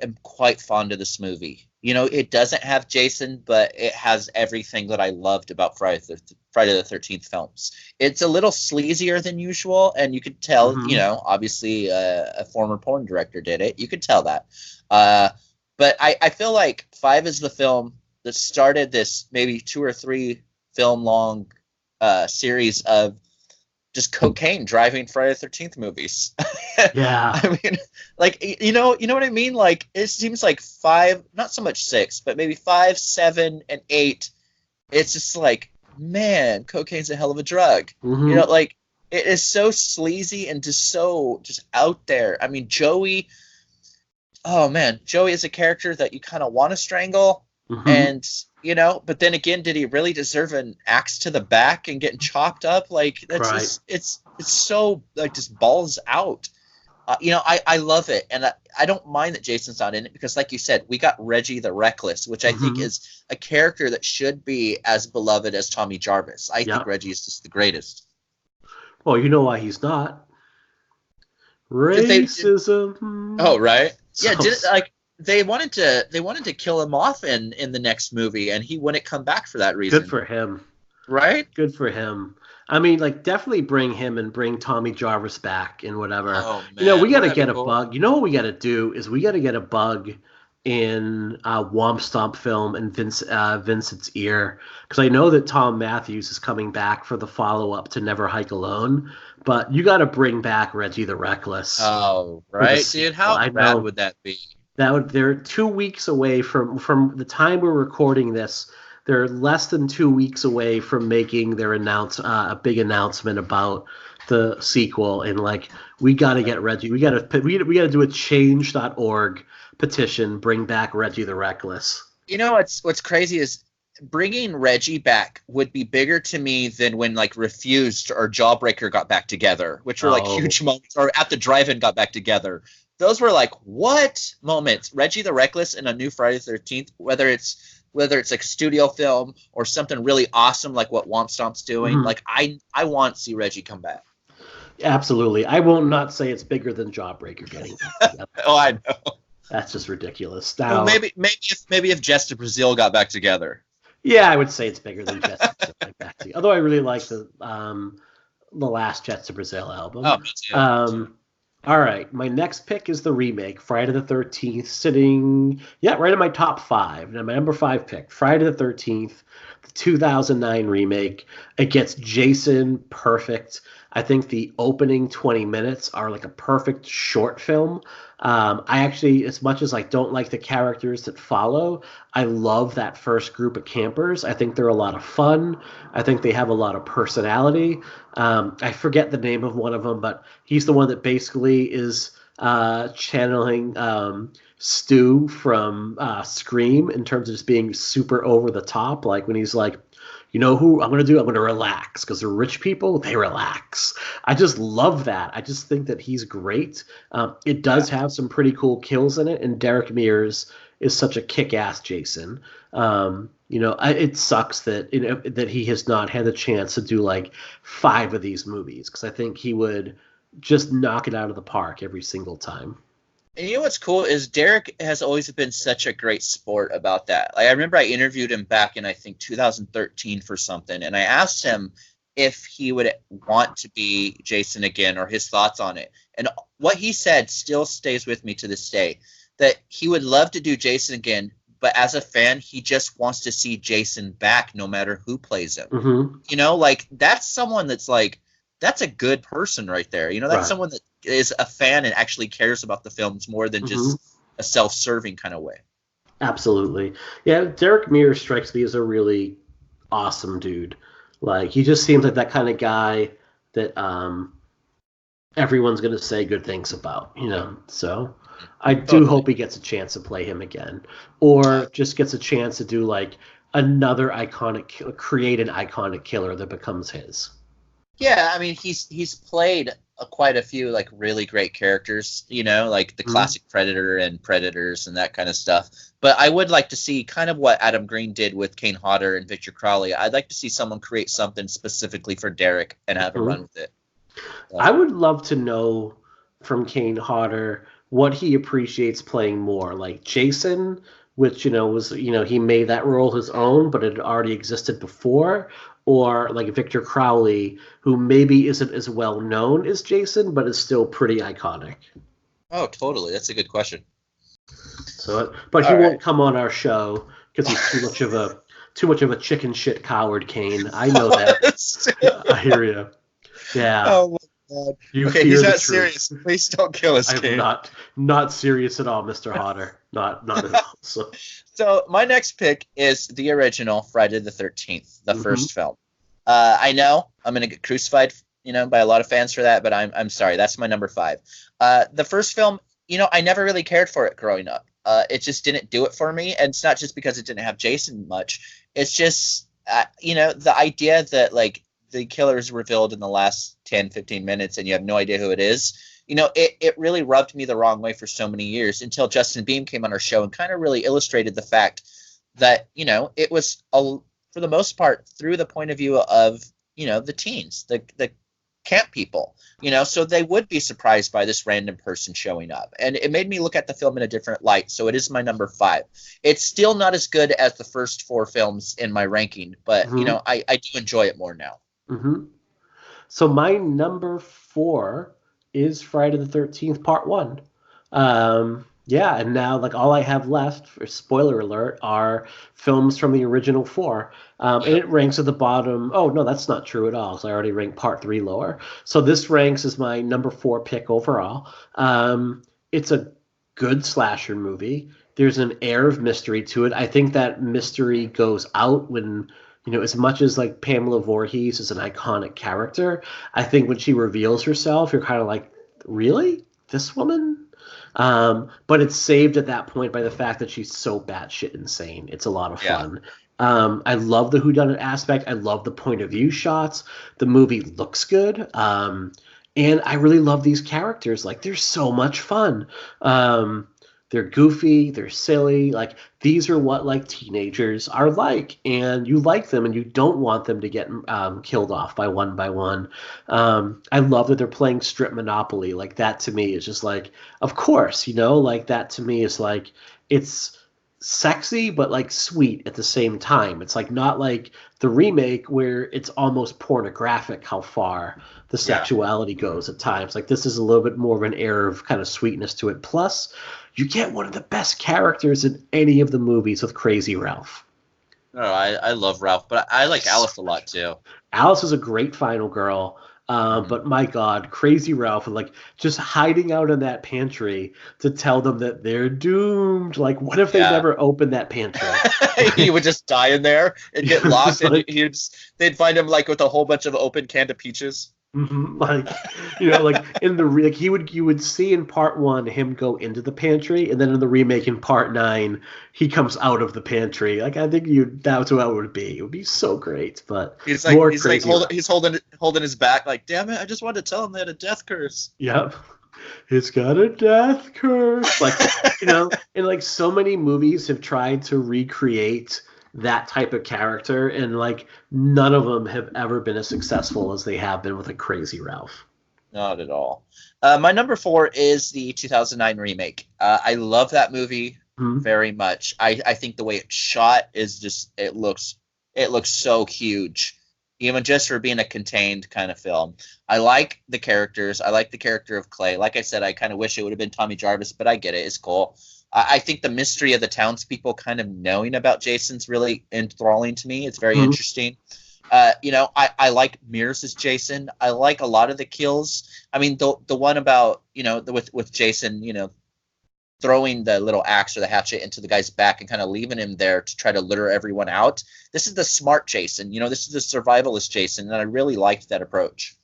am quite fond of this movie. It doesn't have Jason, but it has everything that I loved about Friday the 13th films. It's a little sleazier than usual, and you could tell, obviously a former porn director did it. You could tell that. But I feel like 5 is the film that started this maybe 2 or 3 film long series of just cocaine driving Friday the 13th movies. Yeah. I mean, like, you know what I mean? Like, it seems like 5, not so much 6, but maybe 5, 7, and 8. It's just like, man, cocaine's a hell of a drug. Mm-hmm. Like, it is so sleazy and just out there. I mean, Joey is a character that you kind of want to strangle. Mm-hmm. And, but then again, did he really deserve an axe to the back and getting chopped up? Like, that's just, it's so, like, just balls out. I love it, and I don't mind that Jason's not in it because, like you said, we got Reggie the Reckless, which I think is a character that should be as beloved as Tommy Jarvis. I think Reggie is just the greatest. Well, you know why he's not? Racism. Oh, right. Yeah, they wanted to kill him off in the next movie, and he wouldn't come back for that reason. Good for him. Right? Good for him. I mean, like, definitely bring him and bring Tommy Jarvis back and whatever. Oh, man. We got to get a bug. You know what we got to do is we got to get a bug in Womp Stomp film and Vincent's ear, because I know that Tom Matthews is coming back for the follow-up to Never Hike Alone, but you got to bring back Reggie the Reckless. Oh, right, dude. How bad would that be? They're 2 weeks away from the time we're recording this. They're less than 2 weeks away from making their a big announcement about the sequel, and like we got to get Reggie. We got to do a change.org petition, bring back Reggie the Reckless. You know what's crazy is bringing Reggie back would be bigger to me than when like Refused or Jawbreaker got back together, which were like huge moments, or At the Drive-In got back together. Those were like what moments? Reggie the Reckless in a new Friday the 13th, whether it's like a studio film or something really awesome like what Womp Stomp's doing. Like I want to see Reggie come back. Absolutely. I will not say it's bigger than Jawbreaker getting back. Oh, I know. That's just ridiculous. Now, well, maybe if Jess to Brazil got back together. Yeah, I would say it's bigger than Jets to Brazil back together. Although I really like the last Jets to Brazil album. Oh, me too. All right, my next pick is the remake, Friday the 13th, sitting right in my top 5. Now my number 5 pick, Friday the 13th, the 2009 remake. It gets Jason perfect. I think the opening 20 minutes are like a perfect short film. I actually, as much as I don't like the characters that follow, I love that first group of campers. I think they're a lot of fun. I think they have a lot of personality. I forget the name of one of them, but he's the one that basically is channeling Stu from Scream in terms of just being super over the top. Like when he's like, you know who I'm going to do? I'm going to relax, because the rich people, they relax. I just love that. I just think that he's great. It does have some pretty cool kills in it, and Derek Mears is such a kick-ass Jason. It sucks that that he has not had the chance to do like 5 of these movies, because I think he would just knock it out of the park every single time. And you know what's cool is Derek has always been such a great sport about that. Like I remember I interviewed him back in I think 2013 for something, and I asked him if he would want to be Jason again or his thoughts on it. And what he said still stays with me to this day, that he would love to do Jason again, but as a fan, he just wants to see Jason back no matter who plays him. Mm-hmm. Like that's someone that's like, that's a good person right there. That's someone that is a fan and actually cares about the films more than just a self-serving kind of way. Absolutely. Yeah, Derek Mears strikes me as a really awesome dude. Like, he just seems like that kind of guy that everyone's going to say good things about, So I do hope he gets a chance to play him again, or just gets a chance to do like another create an iconic killer that becomes his. Yeah, I mean, he's played quite a few like really great characters, like the classic Predator and Predators and that kind of stuff. But I would like to see kind of what Adam Green did with Kane Hodder and Victor Crowley. I'd like to see someone create something specifically for Derek and have him run with it. I would love to know from Kane Hodder what he appreciates playing more, like Jason, which was he made that role his own, but it had already existed before. Or like Victor Crowley, who maybe isn't as well known as Jason, but is still pretty iconic. Oh, totally. That's a good question. So, but he won't come on our show because he's too much of a chicken shit coward, Kane. I know that. I hear you. Yeah. Oh my God. He's not serious. Please don't kill us, Kane. I'm not serious at all, Mr. Hodder. Not at all. So my next pick is the original Friday the 13th, the first film. I know I'm going to get crucified, by a lot of fans for that, but I'm sorry. That's my number 5. The first film, I never really cared for it growing up. It just didn't do it for me. And it's not just because it didn't have Jason much. It's just, the idea that like the killer is revealed in the last 10, 15 minutes and you have no idea who it is. It really rubbed me the wrong way for so many years until Justin Beam came on our show and kind of really illustrated the fact that, it was, for the most part, through the point of view of, the teens, the camp people, so they would be surprised by this random person showing up. And it made me look at the film in a different light. So it is my number 5. It's still not as good as the first 4 films in my ranking, but, I do enjoy it more now. Mm-hmm. So my number 4 is Friday the 13th Part 1. Yeah, and now like all I have left, for spoiler alert, are films from the original 4. And it ranks at the bottom. Oh, no, that's not true at all. So I already ranked Part 3 lower. So this ranks as my number 4 pick overall. It's a good slasher movie. There's an air of mystery to it. I think that mystery goes out when, as much as like Pamela Voorhees is an iconic character, I think when she reveals herself, you're kind of like, really? This woman? But it's saved at that point by the fact that she's so batshit insane. It's a lot of fun. I love the whodunit aspect. I love the point of view shots. The movie looks good. And I really love these characters. Like, they're so much fun. They're goofy, they're silly. Like, these are what like teenagers are like, and you like them, and you don't want them to get killed off by one by one. I love that they're playing strip Monopoly. Like, that to me is just like, of course, like that to me is like, it's sexy but like sweet at the same time. It's like not like the remake where it's almost pornographic how far the sexuality goes at times. Like, this is a little bit more of an air of kind of sweetness to it. Plus, you get one of the best characters in any of the movies with Crazy Ralph. Oh, I love Ralph, but I like Alice a lot too. Alice is a great final girl. But my God, Crazy Ralph, and like just hiding out in that pantry to tell them that they're doomed. Like, what if they never open that pantry? He would just die in there and get locked, and they'd find him like with a whole bunch of open canned peaches. Mm-hmm. Like, like in the like you would see in Part 1 him go into the pantry, and then in the remake in Part 9 he comes out of the pantry. Like, I think that's what it would be. It would be so great, but he's holding his back like, damn it, I just wanted to tell him they had a death curse. Yep. It's got a death curse. Like, and like so many movies have tried to recreate that type of character, and like none of them have ever been as successful as they have been with a Crazy Ralph. Not at all. My number 4 is the 2009 remake. I love that movie very much. I think the way it's shot is just, it looks so huge, even just for being a contained kind of film. I like the characters. I like the character of Clay. Like I said, I kind of wish it would have been Tommy Jarvis, but I get it. It's cool. I think the mystery of the townspeople kind of knowing about Jason's really enthralling to me. It's very interesting. I like Mears as Jason. I like a lot of the kills. I mean, the one about, with Jason, throwing the little axe or the hatchet into the guy's back and kind of leaving him there to try to lure everyone out. This is the smart Jason. This is the survivalist Jason, and I really liked that approach.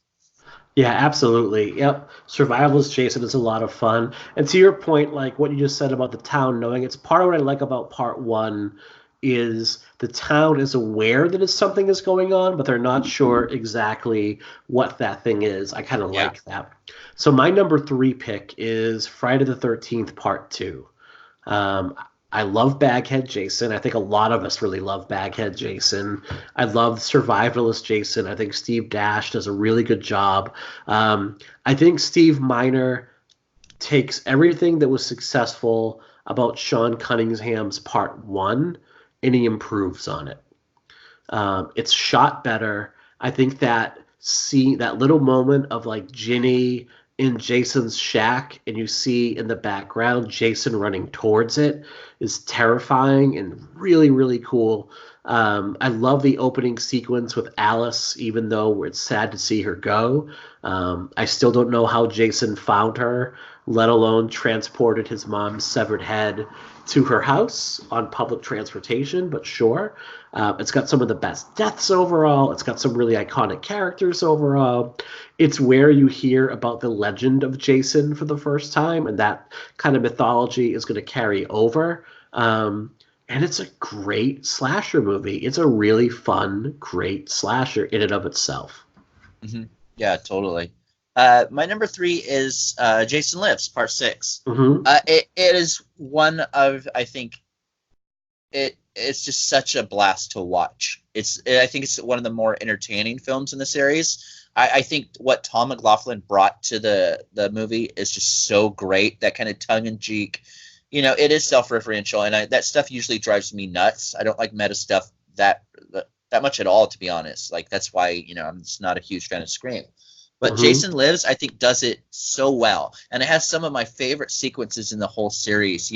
Yeah, absolutely. Yep. Survivalist Jason is a lot of fun. And to your point, like what you just said about the town knowing, it's part of what I like about Part 1 is the town is aware that something is going on, but they're not sure exactly what that thing is. I kind of like that. So my number 3 pick is Friday the 13th Part 2. I love Baghead Jason. I think a lot of us really love Baghead Jason. I love Survivalist Jason. I think Steve Dash does a really good job. I think Steve Miner takes everything that was successful about Sean Cunningham's Part 1 and he improves on it. It's shot better. I think that little moment of like Ginny in Jason's shack and you see in the background Jason running towards it is terrifying and really, really cool. I love the opening sequence with Alice, even though it's sad to see her go. I still don't know how Jason found her, let alone transported his mom's severed head to her house on public transportation, but sure. It's got some of the best deaths overall. It's got some really iconic characters overall. It's where you hear about the legend of Jason for the first time, and that kind of mythology is going to carry over. And it's a great slasher movie. It's a really fun, great slasher in and of itself. Mm-hmm. Yeah, totally. My number three is Jason Lives, Part Six. Hmm. It is one of, I think, it's just such a blast to watch. I think it's one of the more entertaining films in the series. I think what Tom McLaughlin brought to the movie is just so great. That kind of tongue in cheek, it is self referential, and that stuff usually drives me nuts. I don't like meta stuff that much at all, to be honest. Like that's why I'm just not a huge fan of Scream. But Hmm. Jason Lives, I think, does it so well, and it has some of my favorite sequences in the whole series.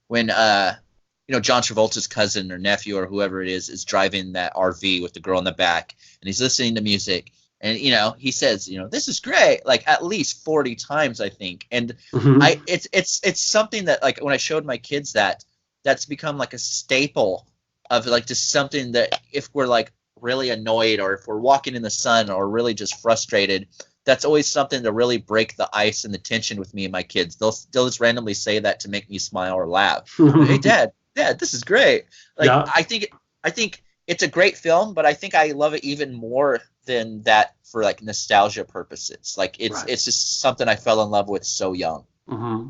When John Travolta's cousin or nephew or whoever it is driving that RV with the girl in the back, and he's listening to music, and he says, this is great, like at least 40 times, I think. And Hmm. it's something that, like, when I showed my kids that's become like a staple of, like, just something that if we're like really annoyed, or if we're walking in the sun, or really just frustrated, that's always something to really break the ice and the tension with me and my kids. They'll just randomly say that to make me smile or laugh. Hey, Dad, this is great. Like, Yeah. I think it's a great film, but I think I love it even more than that for, like, nostalgia purposes. Like, it's Right. it's just something I fell in love with so young. Hmm.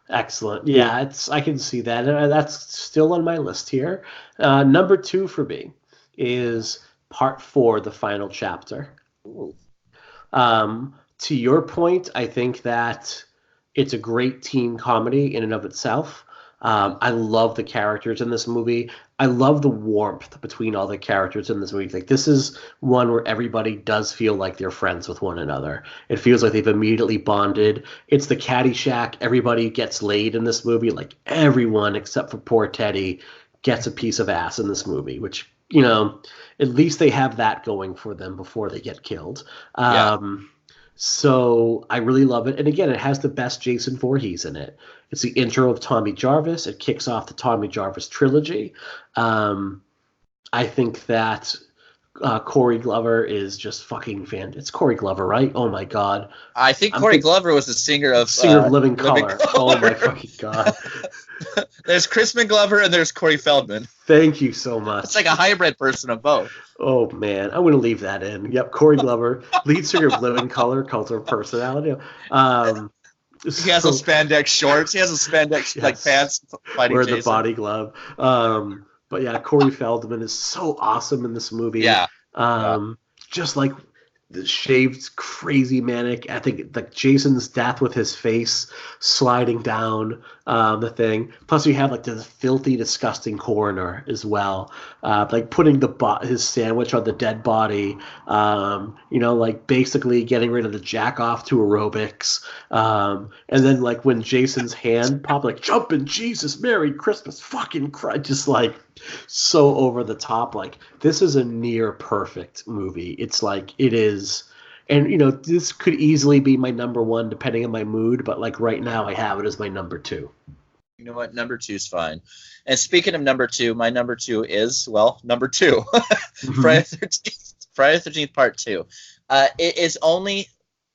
Excellent. Yeah, I can see that. That's still on my list here. Number two for me is part four, the final chapter. Ooh. To your point, I think that it's a great teen comedy in and of itself. I love the characters in this movie. I love the warmth between all the characters in this movie. Like this is one where everybody does feel like they're friends with one another. It feels like they've immediately bonded. It's the Caddyshack. Everybody gets laid in this movie. Like everyone except for poor Teddy gets a piece of ass in this movie, which at least they have that going for them before they get killed. Yeah. So I really love it. And again, it has the best Jason Voorhees in it. It's the intro of Tommy Jarvis. It kicks off the Tommy Jarvis trilogy. Um, I think that Corey Glover is just fucking fan. It's Corey Glover, right? Oh my god. I think I'm Corey thinking Glover was the singer of singer of Living Living Color. Oh my Color. fucking god. There's Crispin Glover and there's Corey Feldman. Thank you so It's like much. a hybrid person of both. Oh man, I'm gonna leave that in. Yep, Corey Glover, lead singer of Living Color, Cult of Personality. Um, He has those so spandex shorts. He has those spandex, like, yes, pants fighting wearing the Jason. body glove. But yeah, Corey Feldman is so awesome in this movie. Yeah. Yeah. Um, just like the shaved, crazy manic. I think like Jason's death with his face sliding down the thing. Plus, we have like this filthy, disgusting coroner as well, like putting his sandwich on the dead body. Like basically getting rid of the jack off to aerobics. And then like when Jason's hand popped, like jumping Jesus, Merry Christmas, fucking Christ, just like so over the top. Like this is a near perfect movie. It's like it is, and this could easily be my number one depending on my mood. But like right now, I have it as my number two. You know what? Number two is fine. And speaking of number two, my number two is, well, number two. Mm-hmm. Friday the 13th. Friday the 13th Part 2. It is only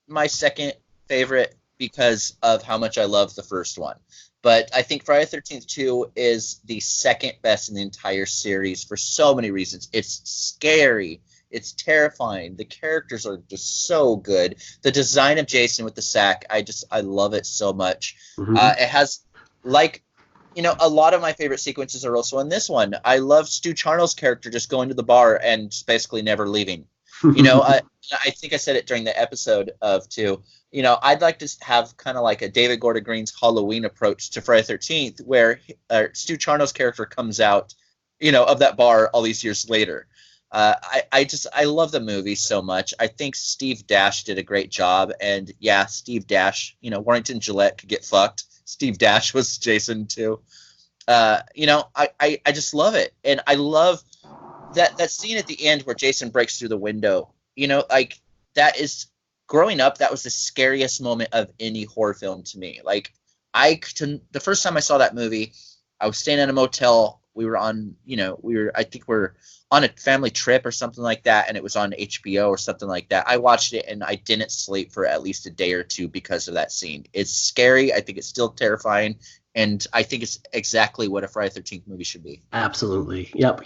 my second favorite because of how much I love the first one. But I think Friday the 13th 2 is the second best in the entire series for so many reasons. It's scary. It's terrifying. The characters are just so good. The design of Jason with the sack, I love it so much. Mm-hmm. It has, like, a lot of my favorite sequences are also in this one. I love Stu Charno's character just going to the bar and just basically never leaving. I think I said it during the episode of two. I'd like to have kind of like a David Gordon Green's Halloween approach to Friday the 13th, where Stu Charno's character comes out, of that bar all these years later. I love the movie so much. I think Steve Dash did a great job, and yeah, Steve Dash, Warrington Gillette could get fucked. Steve Dash was Jason too. I just love it, and I love that scene at the end where Jason breaks through the window. Like, that is, growing up, that was the scariest moment of any horror film to me. Like, the first time I saw that movie, I was staying at a motel. We were on, I think we're on a family trip or something like that, and it was on HBO or something like that. I watched it and I didn't sleep for at least a day or two because of that scene. It's scary. I think it's still terrifying. And I think it's exactly what a Friday the 13th movie should be. Absolutely. Yep.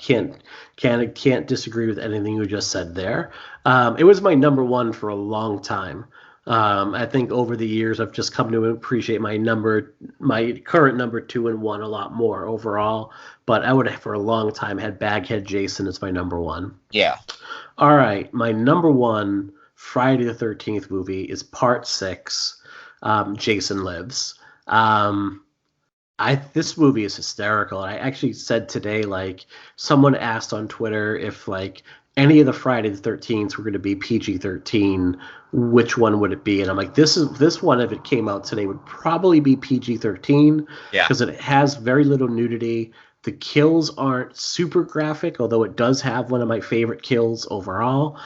Can't disagree with anything you just said there. It was my number one for a long time. I think over the years I've just come to appreciate my current number two and one a lot more overall. But I would have for a long time had Baghead Jason as my number one. Yeah. All right, my number one Friday the 13th movie is Part Six. Jason Lives. Um, this movie is hysterical. I actually said today, like, someone asked on Twitter if like any of the Friday the 13th were going to be PG-13, which one would it be? And I'm like, this one, if it came out today, would probably be PG-13 Yeah. because it has very little nudity. The kills aren't super graphic, although it does have one of my favorite kills overall.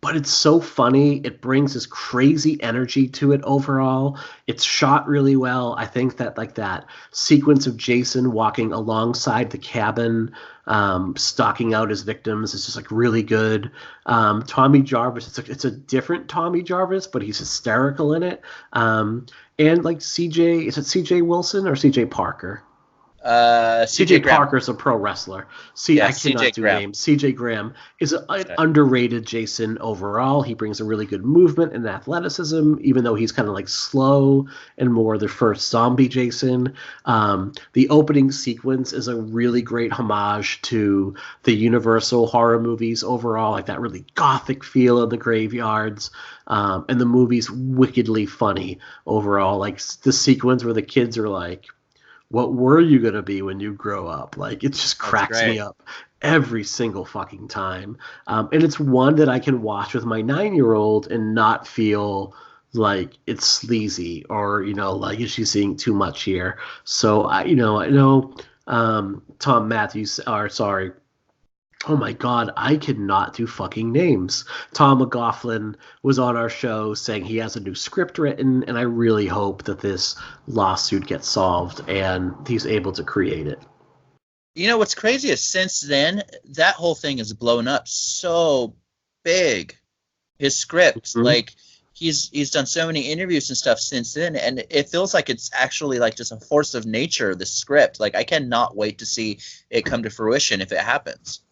But it's so funny. It brings this crazy energy to it overall. It's shot really well. I think that like that sequence of Jason walking alongside the cabin, stalking out his victims is just like really good. Tommy Jarvis, it's a different Tommy Jarvis, but he's hysterical in it. And like CJ, is it CJ Wilson or CJ Parker? CJ Parker's a pro wrestler. I cannot do names. CJ Graham is an underrated Jason overall. He brings a really good movement and athleticism, even though he's kind of like slow and more the first zombie Jason. The opening sequence is a really great homage to the Universal horror movies overall, like that really gothic feel in the graveyards. And the movie's wickedly funny overall. Like the sequence where the kids are like, what were you going to be when you grow up? Like, it just cracks me up every single fucking time. And it's one that I can watch with my 9-year-old and not feel like it's sleazy or, like, is she seeing too much here? So, I know Tom Matthews, oh my God, I cannot do fucking names. Tom McGoughlin was on our show saying he has a new script written, and I really hope that this lawsuit gets solved and he's able to create it. You know what's crazy is since then, that whole thing has blown up so big. His script, like he's done so many interviews and stuff since then, and it feels like it's actually like just a force of nature, the script. Like I cannot wait to see it come to fruition if it happens.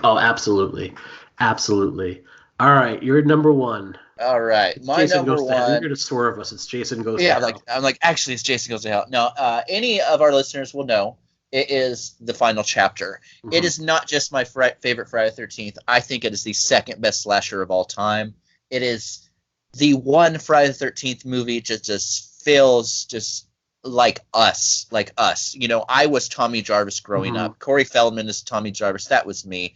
Oh, absolutely. Absolutely. All right, you're number one. All right, it's my Jason number goes one. You're going to swerve us. It's Jason Goes to Hell. I'm like, actually, it's Jason Goes to Hell. No, any of our listeners will know it is the final chapter. Mm-hmm. It is not just my favorite Friday the 13th. I think it is the second best slasher of all time. It is the one Friday the 13th movie just feels just like us. I was Tommy Jarvis growing up. Corey Feldman is Tommy Jarvis. That was me.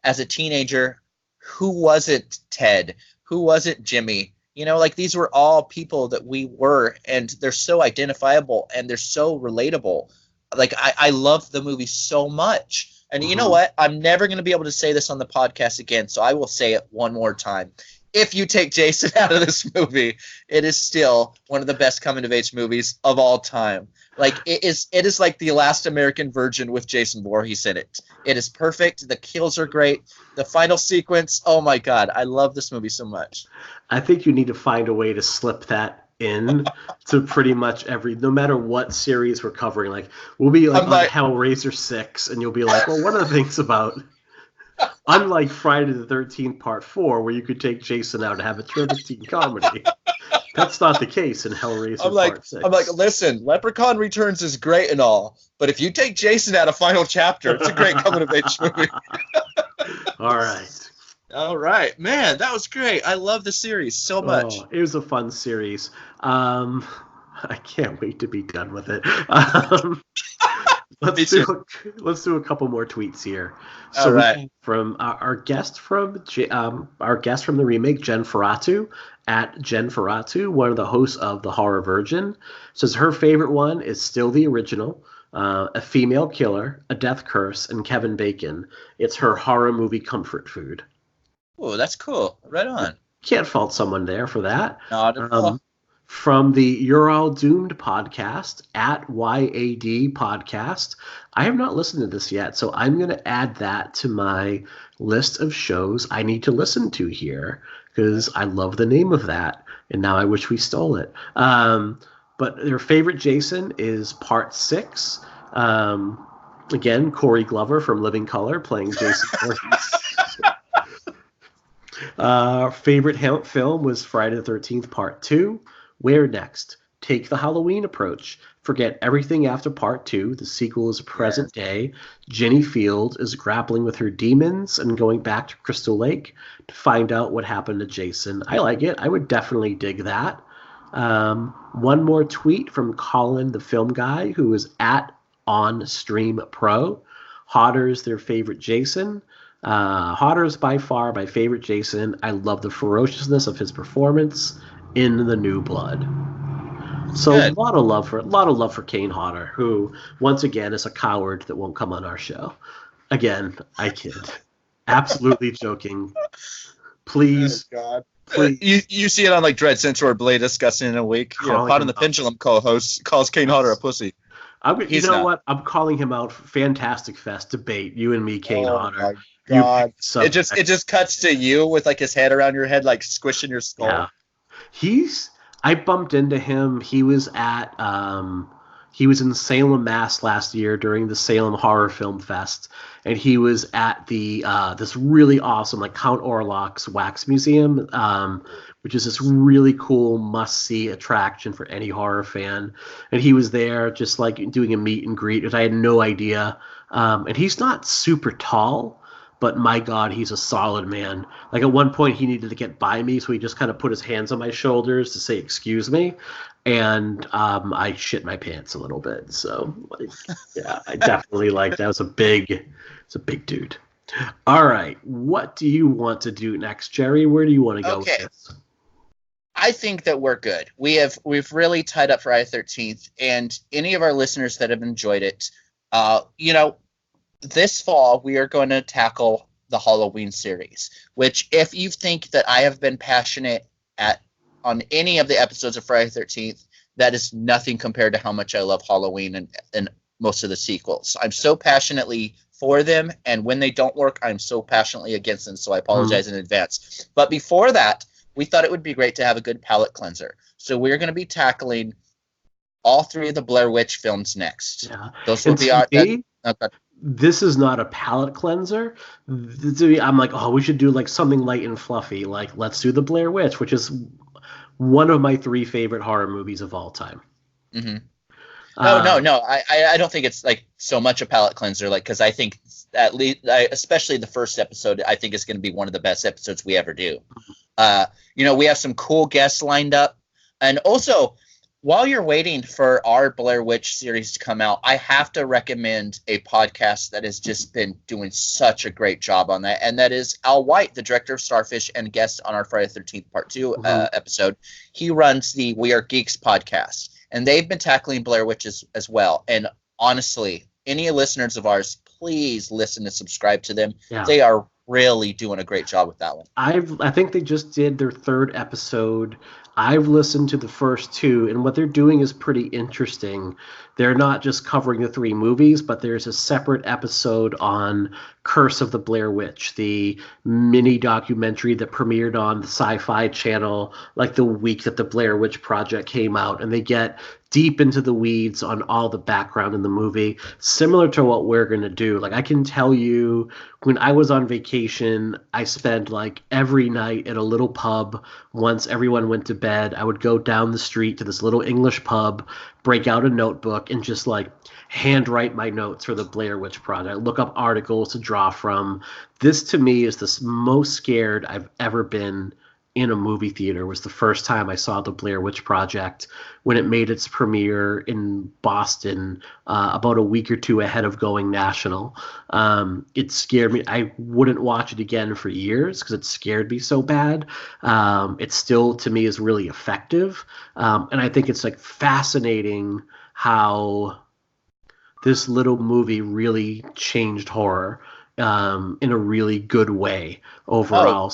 As a teenager, who wasn't Ted? Who wasn't Jimmy? These were all people that we were, and they're so identifiable and they're so relatable. Like I love the movie so much. And you know what? I'm never going to be able to say this on the podcast again, so I will say it one more time. If you take Jason out of this movie, it is still one of the best coming-of-age movies of all time. Like it is like The Last American Virgin with Jason Voorhees in it. It is perfect. The kills are great. The final sequence, oh my God, I love this movie so much. I think you need to find a way to slip that in to pretty much no matter what series we're covering. Like we'll be like on Hellraiser 6, and you'll be like, well, one of the things about unlike Friday the 13th Part 4, where you could take Jason out and have a turpentine comedy. That's not the case in Hellraiser Part 6. I'm like, listen, Leprechaun Returns is great and all, but if you take Jason out of Final Chapter, it's a great coming-of-age movie. All right. Man, that was great. I love the series so much. It was a fun series. I can't wait to be done with it. Let's do a couple more tweets here. So all right. From our guest from the remake, Jen Ferratu, at Jen Ferratu, one of the hosts of The Horror Virgin, says her favorite one is still the original, a female killer, a death curse, and Kevin Bacon. It's her horror movie comfort food. Oh, that's cool. Right on. Can't fault someone there for that. Not at all. From the You're All Doomed podcast, at YAD podcast. I have not listened to this yet, so I'm going to add that to my list of shows I need to listen to here, because I love the name of that, and now I wish we stole it. But But their favorite Jason is part 6. Again, Corey Glover from Living Color playing Jason Voorhees. Favorite film was Friday the 13th Part 2. Where next? Take the Halloween approach. Forget everything after Part 2. The sequel is present day. Jenny Field is grappling with her demons and going back to Crystal Lake to find out what happened to Jason. I like it. I would definitely dig that. One more tweet from Colin, the film guy, who is at OnStreamPro. Hodder's their favorite Jason. Hodder's by far my favorite Jason. I love the ferociousness of his performance in The New Blood. So Good. a lot of love for Kane Hodder, who once again is a coward that won't come on our show. Again, I kid. Absolutely joking. Please, Oh, God. please. You see it on like Dread Central or Blade discussing in a week. Pot in the Pendulum co-host calls Kane Hodder a pussy. You know what? I'm calling him out for Fantastic Fest debate. You and me, Kane Hodder. My God. It just cuts to you with like his head around your head, like squishing your skull. Yeah. I bumped into him. He was in Salem, Mass last year during the Salem Horror Film Fest, and he was at the this really awesome like Count Orlok's Wax Museum, which is this really cool must-see attraction for any horror fan. And he was there just like doing a meet and greet, which I had no idea. And he's not super tall, but my God, he's a solid man. Like at one point he needed to get by me, so he just kind of put his hands on my shoulders to say, "Excuse me." And I shit my pants a little bit. So like, yeah, I definitely like that. It's a big dude. All right. What do you want to do next, Jerry? Where do you want to go with this? I think that we're good. We've really tied up Friday the 13th, and any of our listeners that have enjoyed it, this fall we are going to tackle the Halloween series, which if you think that I have been passionate on any of the episodes of Friday the 13th, that is nothing compared to how much I love Halloween and most of the sequels. I'm so passionately for them, and when they don't work, I'm so passionately against them, so I apologize in advance. But before that, we thought it would be great to have a good palate cleanser. So we're going to be tackling all 3 of the Blair Witch films next. Yeah. Those will be our... This is not a palate cleanser. I'm like, oh, we should do like something light and fluffy. Like, let's do the Blair Witch, which is one of my 3 favorite horror movies of all time. Mm-hmm. No. I don't think it's like so much a palate cleanser, like, because I think at least, especially the first episode, I think is going to be one of the best episodes we ever do. We have some cool guests lined up, and also, while you're waiting for our Blair Witch series to come out, I have to recommend a podcast that has just been doing such a great job on that, and that is Al White, the director of Starfish and guest on our Friday the 13th Part 2 episode. He runs the We Are Geeks podcast, and they've been tackling Blair Witch as well. And honestly, any listeners of ours, please listen and subscribe to them. Yeah. They are really doing a great job with that one. I think they just did their 3rd episode. I've listened to the first 2, and what they're doing is pretty interesting. They're not just covering the 3 movies, but there's a separate episode on Curse of the Blair Witch, the mini documentary that premiered on the Sci-Fi Channel like the week that the Blair Witch Project came out, and they get deep into the weeds on all the background in the movie, similar to what we're going to do. Like, I can tell you, when I was on vacation, I spent like every night at a little pub. Once everyone went to bed, I would go down the street to this little English pub, break out a notebook, and just like handwrite my notes for the Blair Witch Project. Look up articles to draw from. This to me is the most scared I've ever been in a movie theater. Was the first time I saw the Blair Witch Project when it made its premiere in Boston about a week or 2 ahead of going national. It scared me. I wouldn't watch it again for years because it scared me so bad. It still, to me, is really effective. And I think it's like fascinating how this little movie really changed horror in a really good way overall.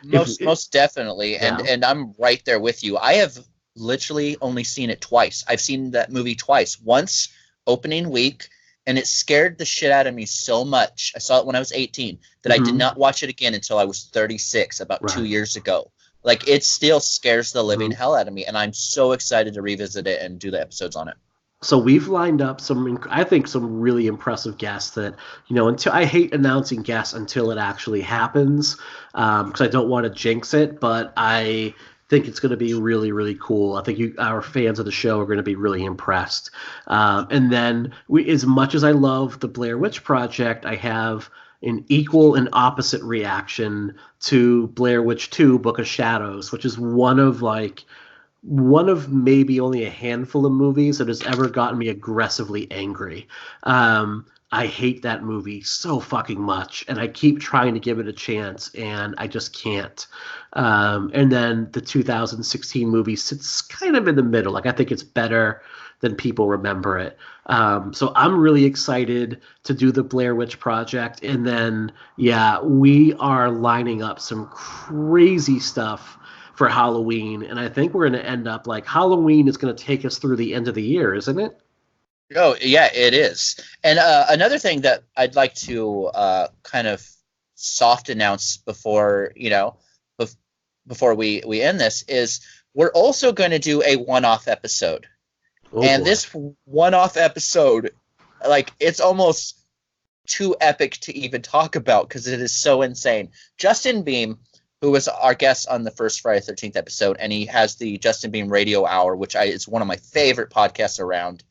Most definitely. And I'm right there with you. I have literally only seen it twice. I've seen that movie twice. Once opening week, and it scared the shit out of me so much. I saw it when I was 18 that I did not watch it again until I was 36, about 2 years ago. Like, it still scares the living hell out of me, and I'm so excited to revisit it and do the episodes on it. So we've lined up I think, some really impressive guests that, until I hate announcing guests until it actually happens, because I don't want to jinx it, but I think it's going to be really, really cool. I think our fans of the show are going to be really impressed. And then as much as I love the Blair Witch Project, I have an equal and opposite reaction to Blair Witch 2: Book of Shadows, which is one of maybe only a handful of movies that has ever gotten me aggressively angry. I hate that movie so fucking much, and I keep trying to give it a chance, and I just can't. And then the 2016 movie sits kind of in the middle. Like, I think it's better than people remember it. So I'm really excited to do the Blair Witch Project, and then, yeah, we are lining up some crazy stuff for Halloween, and I think we're going to end up like Halloween is going to take us through the end of the year, isn't it? Oh, yeah, it is. And another thing that I'd like to kind of soft announce before, before we end this is we're also going to do a one-off episode. Oh, and boy. This one-off episode, like, it's almost too epic to even talk about because it is so insane. Justin Beam, who was our guest on the first Friday the 13th episode, and he has the Justin Beam Radio Hour, which is one of my favorite podcasts around.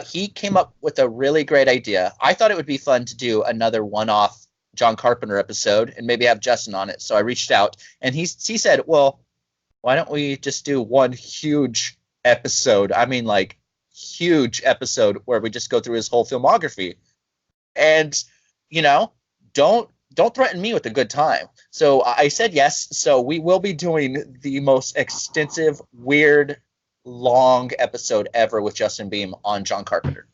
He came up with a really great idea. I thought it would be fun to do another one-off John Carpenter episode and maybe have Justin on it. So I reached out, and he said, well, why don't we just do one huge episode? I mean, like, huge episode where we just go through his whole filmography. And, don't threaten me with a good time. So I said yes. So we will be doing the most extensive, weird, long episode ever with Justin Beam on John Carpenter.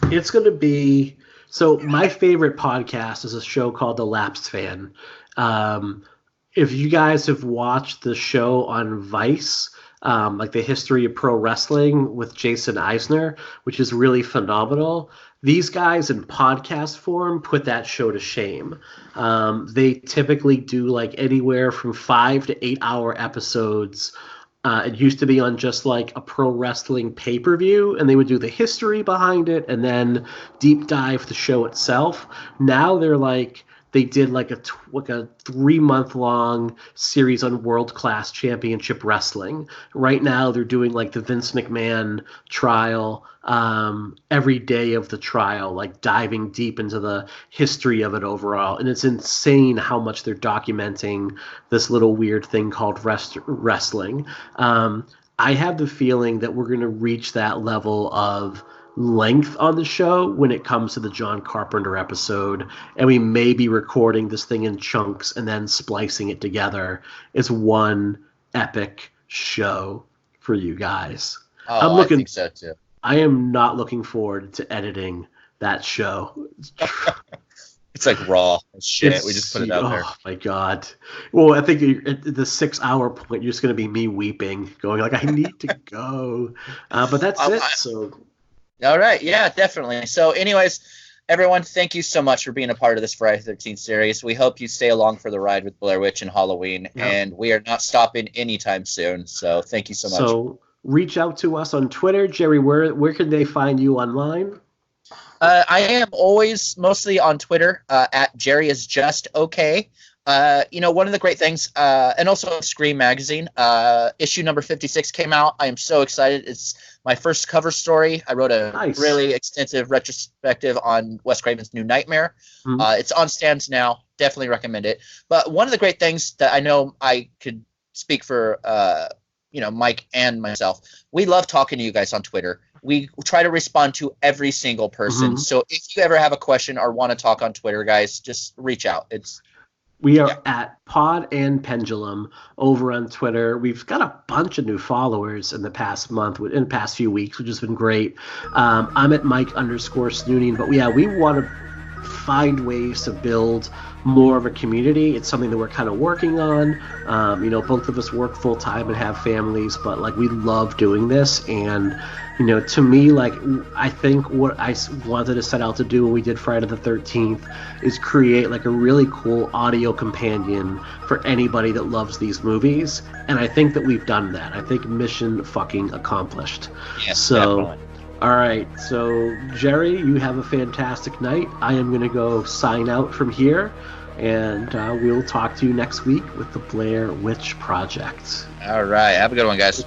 It's going to be... So my favorite podcast is a show called The Lapsed Fan. If you guys have watched the show on Vice, like the history of pro wrestling with Jason Eisner, which is really phenomenal, these guys in podcast form put that show to shame. They typically do like anywhere from 5 to 8 hour episodes. It used to be on just like a pro wrestling pay-per-view, and they would do the history behind it and then deep dive the show itself. Now they did like a 3-month long series on world-class championship wrestling. Right now they're doing like the Vince McMahon trial, every day of the trial, like diving deep into the history of it overall. And it's insane how much they're documenting this little weird thing called wrestling. I have the feeling that we're going to reach that level of length on the show when it comes to the John Carpenter episode, and we may be recording this thing in chunks and then splicing it together as one epic show for you guys. I think so too. I am not looking forward to editing that show. It's like raw as shit. We just put it out there. Oh my god. Well, I think at the 6 hour point, you're just going to be me weeping, going like, I need to go. But that's it. So. All right. Yeah, definitely. So anyways, everyone, thank you so much for being a part of this Friday the 13th series. We hope you stay along for the ride with Blair Witch and Halloween. Yep. And we are not stopping anytime soon. So thank you so much. So reach out to us on Twitter. Jerry, where can they find you online? I am always mostly on Twitter at Jerry is just okay. One of the great things, and also Scream magazine, issue number 56 came out. I am so excited. It's my first cover story. I wrote a really extensive retrospective on Wes Craven's New Nightmare. Mm-hmm. It's on stands now. Definitely recommend it. But one of the great things that I know I could speak for, Mike and myself, we love talking to you guys on Twitter. We try to respond to every single person. Mm-hmm. So if you ever have a question or want to talk on Twitter, guys, just reach out. We are at Pod and Pendulum over on Twitter. We've got a bunch of new followers in the past month, in the past few weeks, which has been great. I'm at Mike _Snooning. But yeah, we want to find ways to build more of a community. It's something that we're kind of working on. Both of us work full time and have families, but like we love doing this. And to me, like I think what I wanted to set out to do when we did Friday the 13th is create like a really cool audio companion for anybody that loves these movies. And I think that we've done that. I think mission fucking accomplished. Yes, so definitely. all right, so Jerry, you have a fantastic night. I am going to go sign out from here, and we'll talk to you next week with the Blair Witch Project. All right. Have a good one, guys.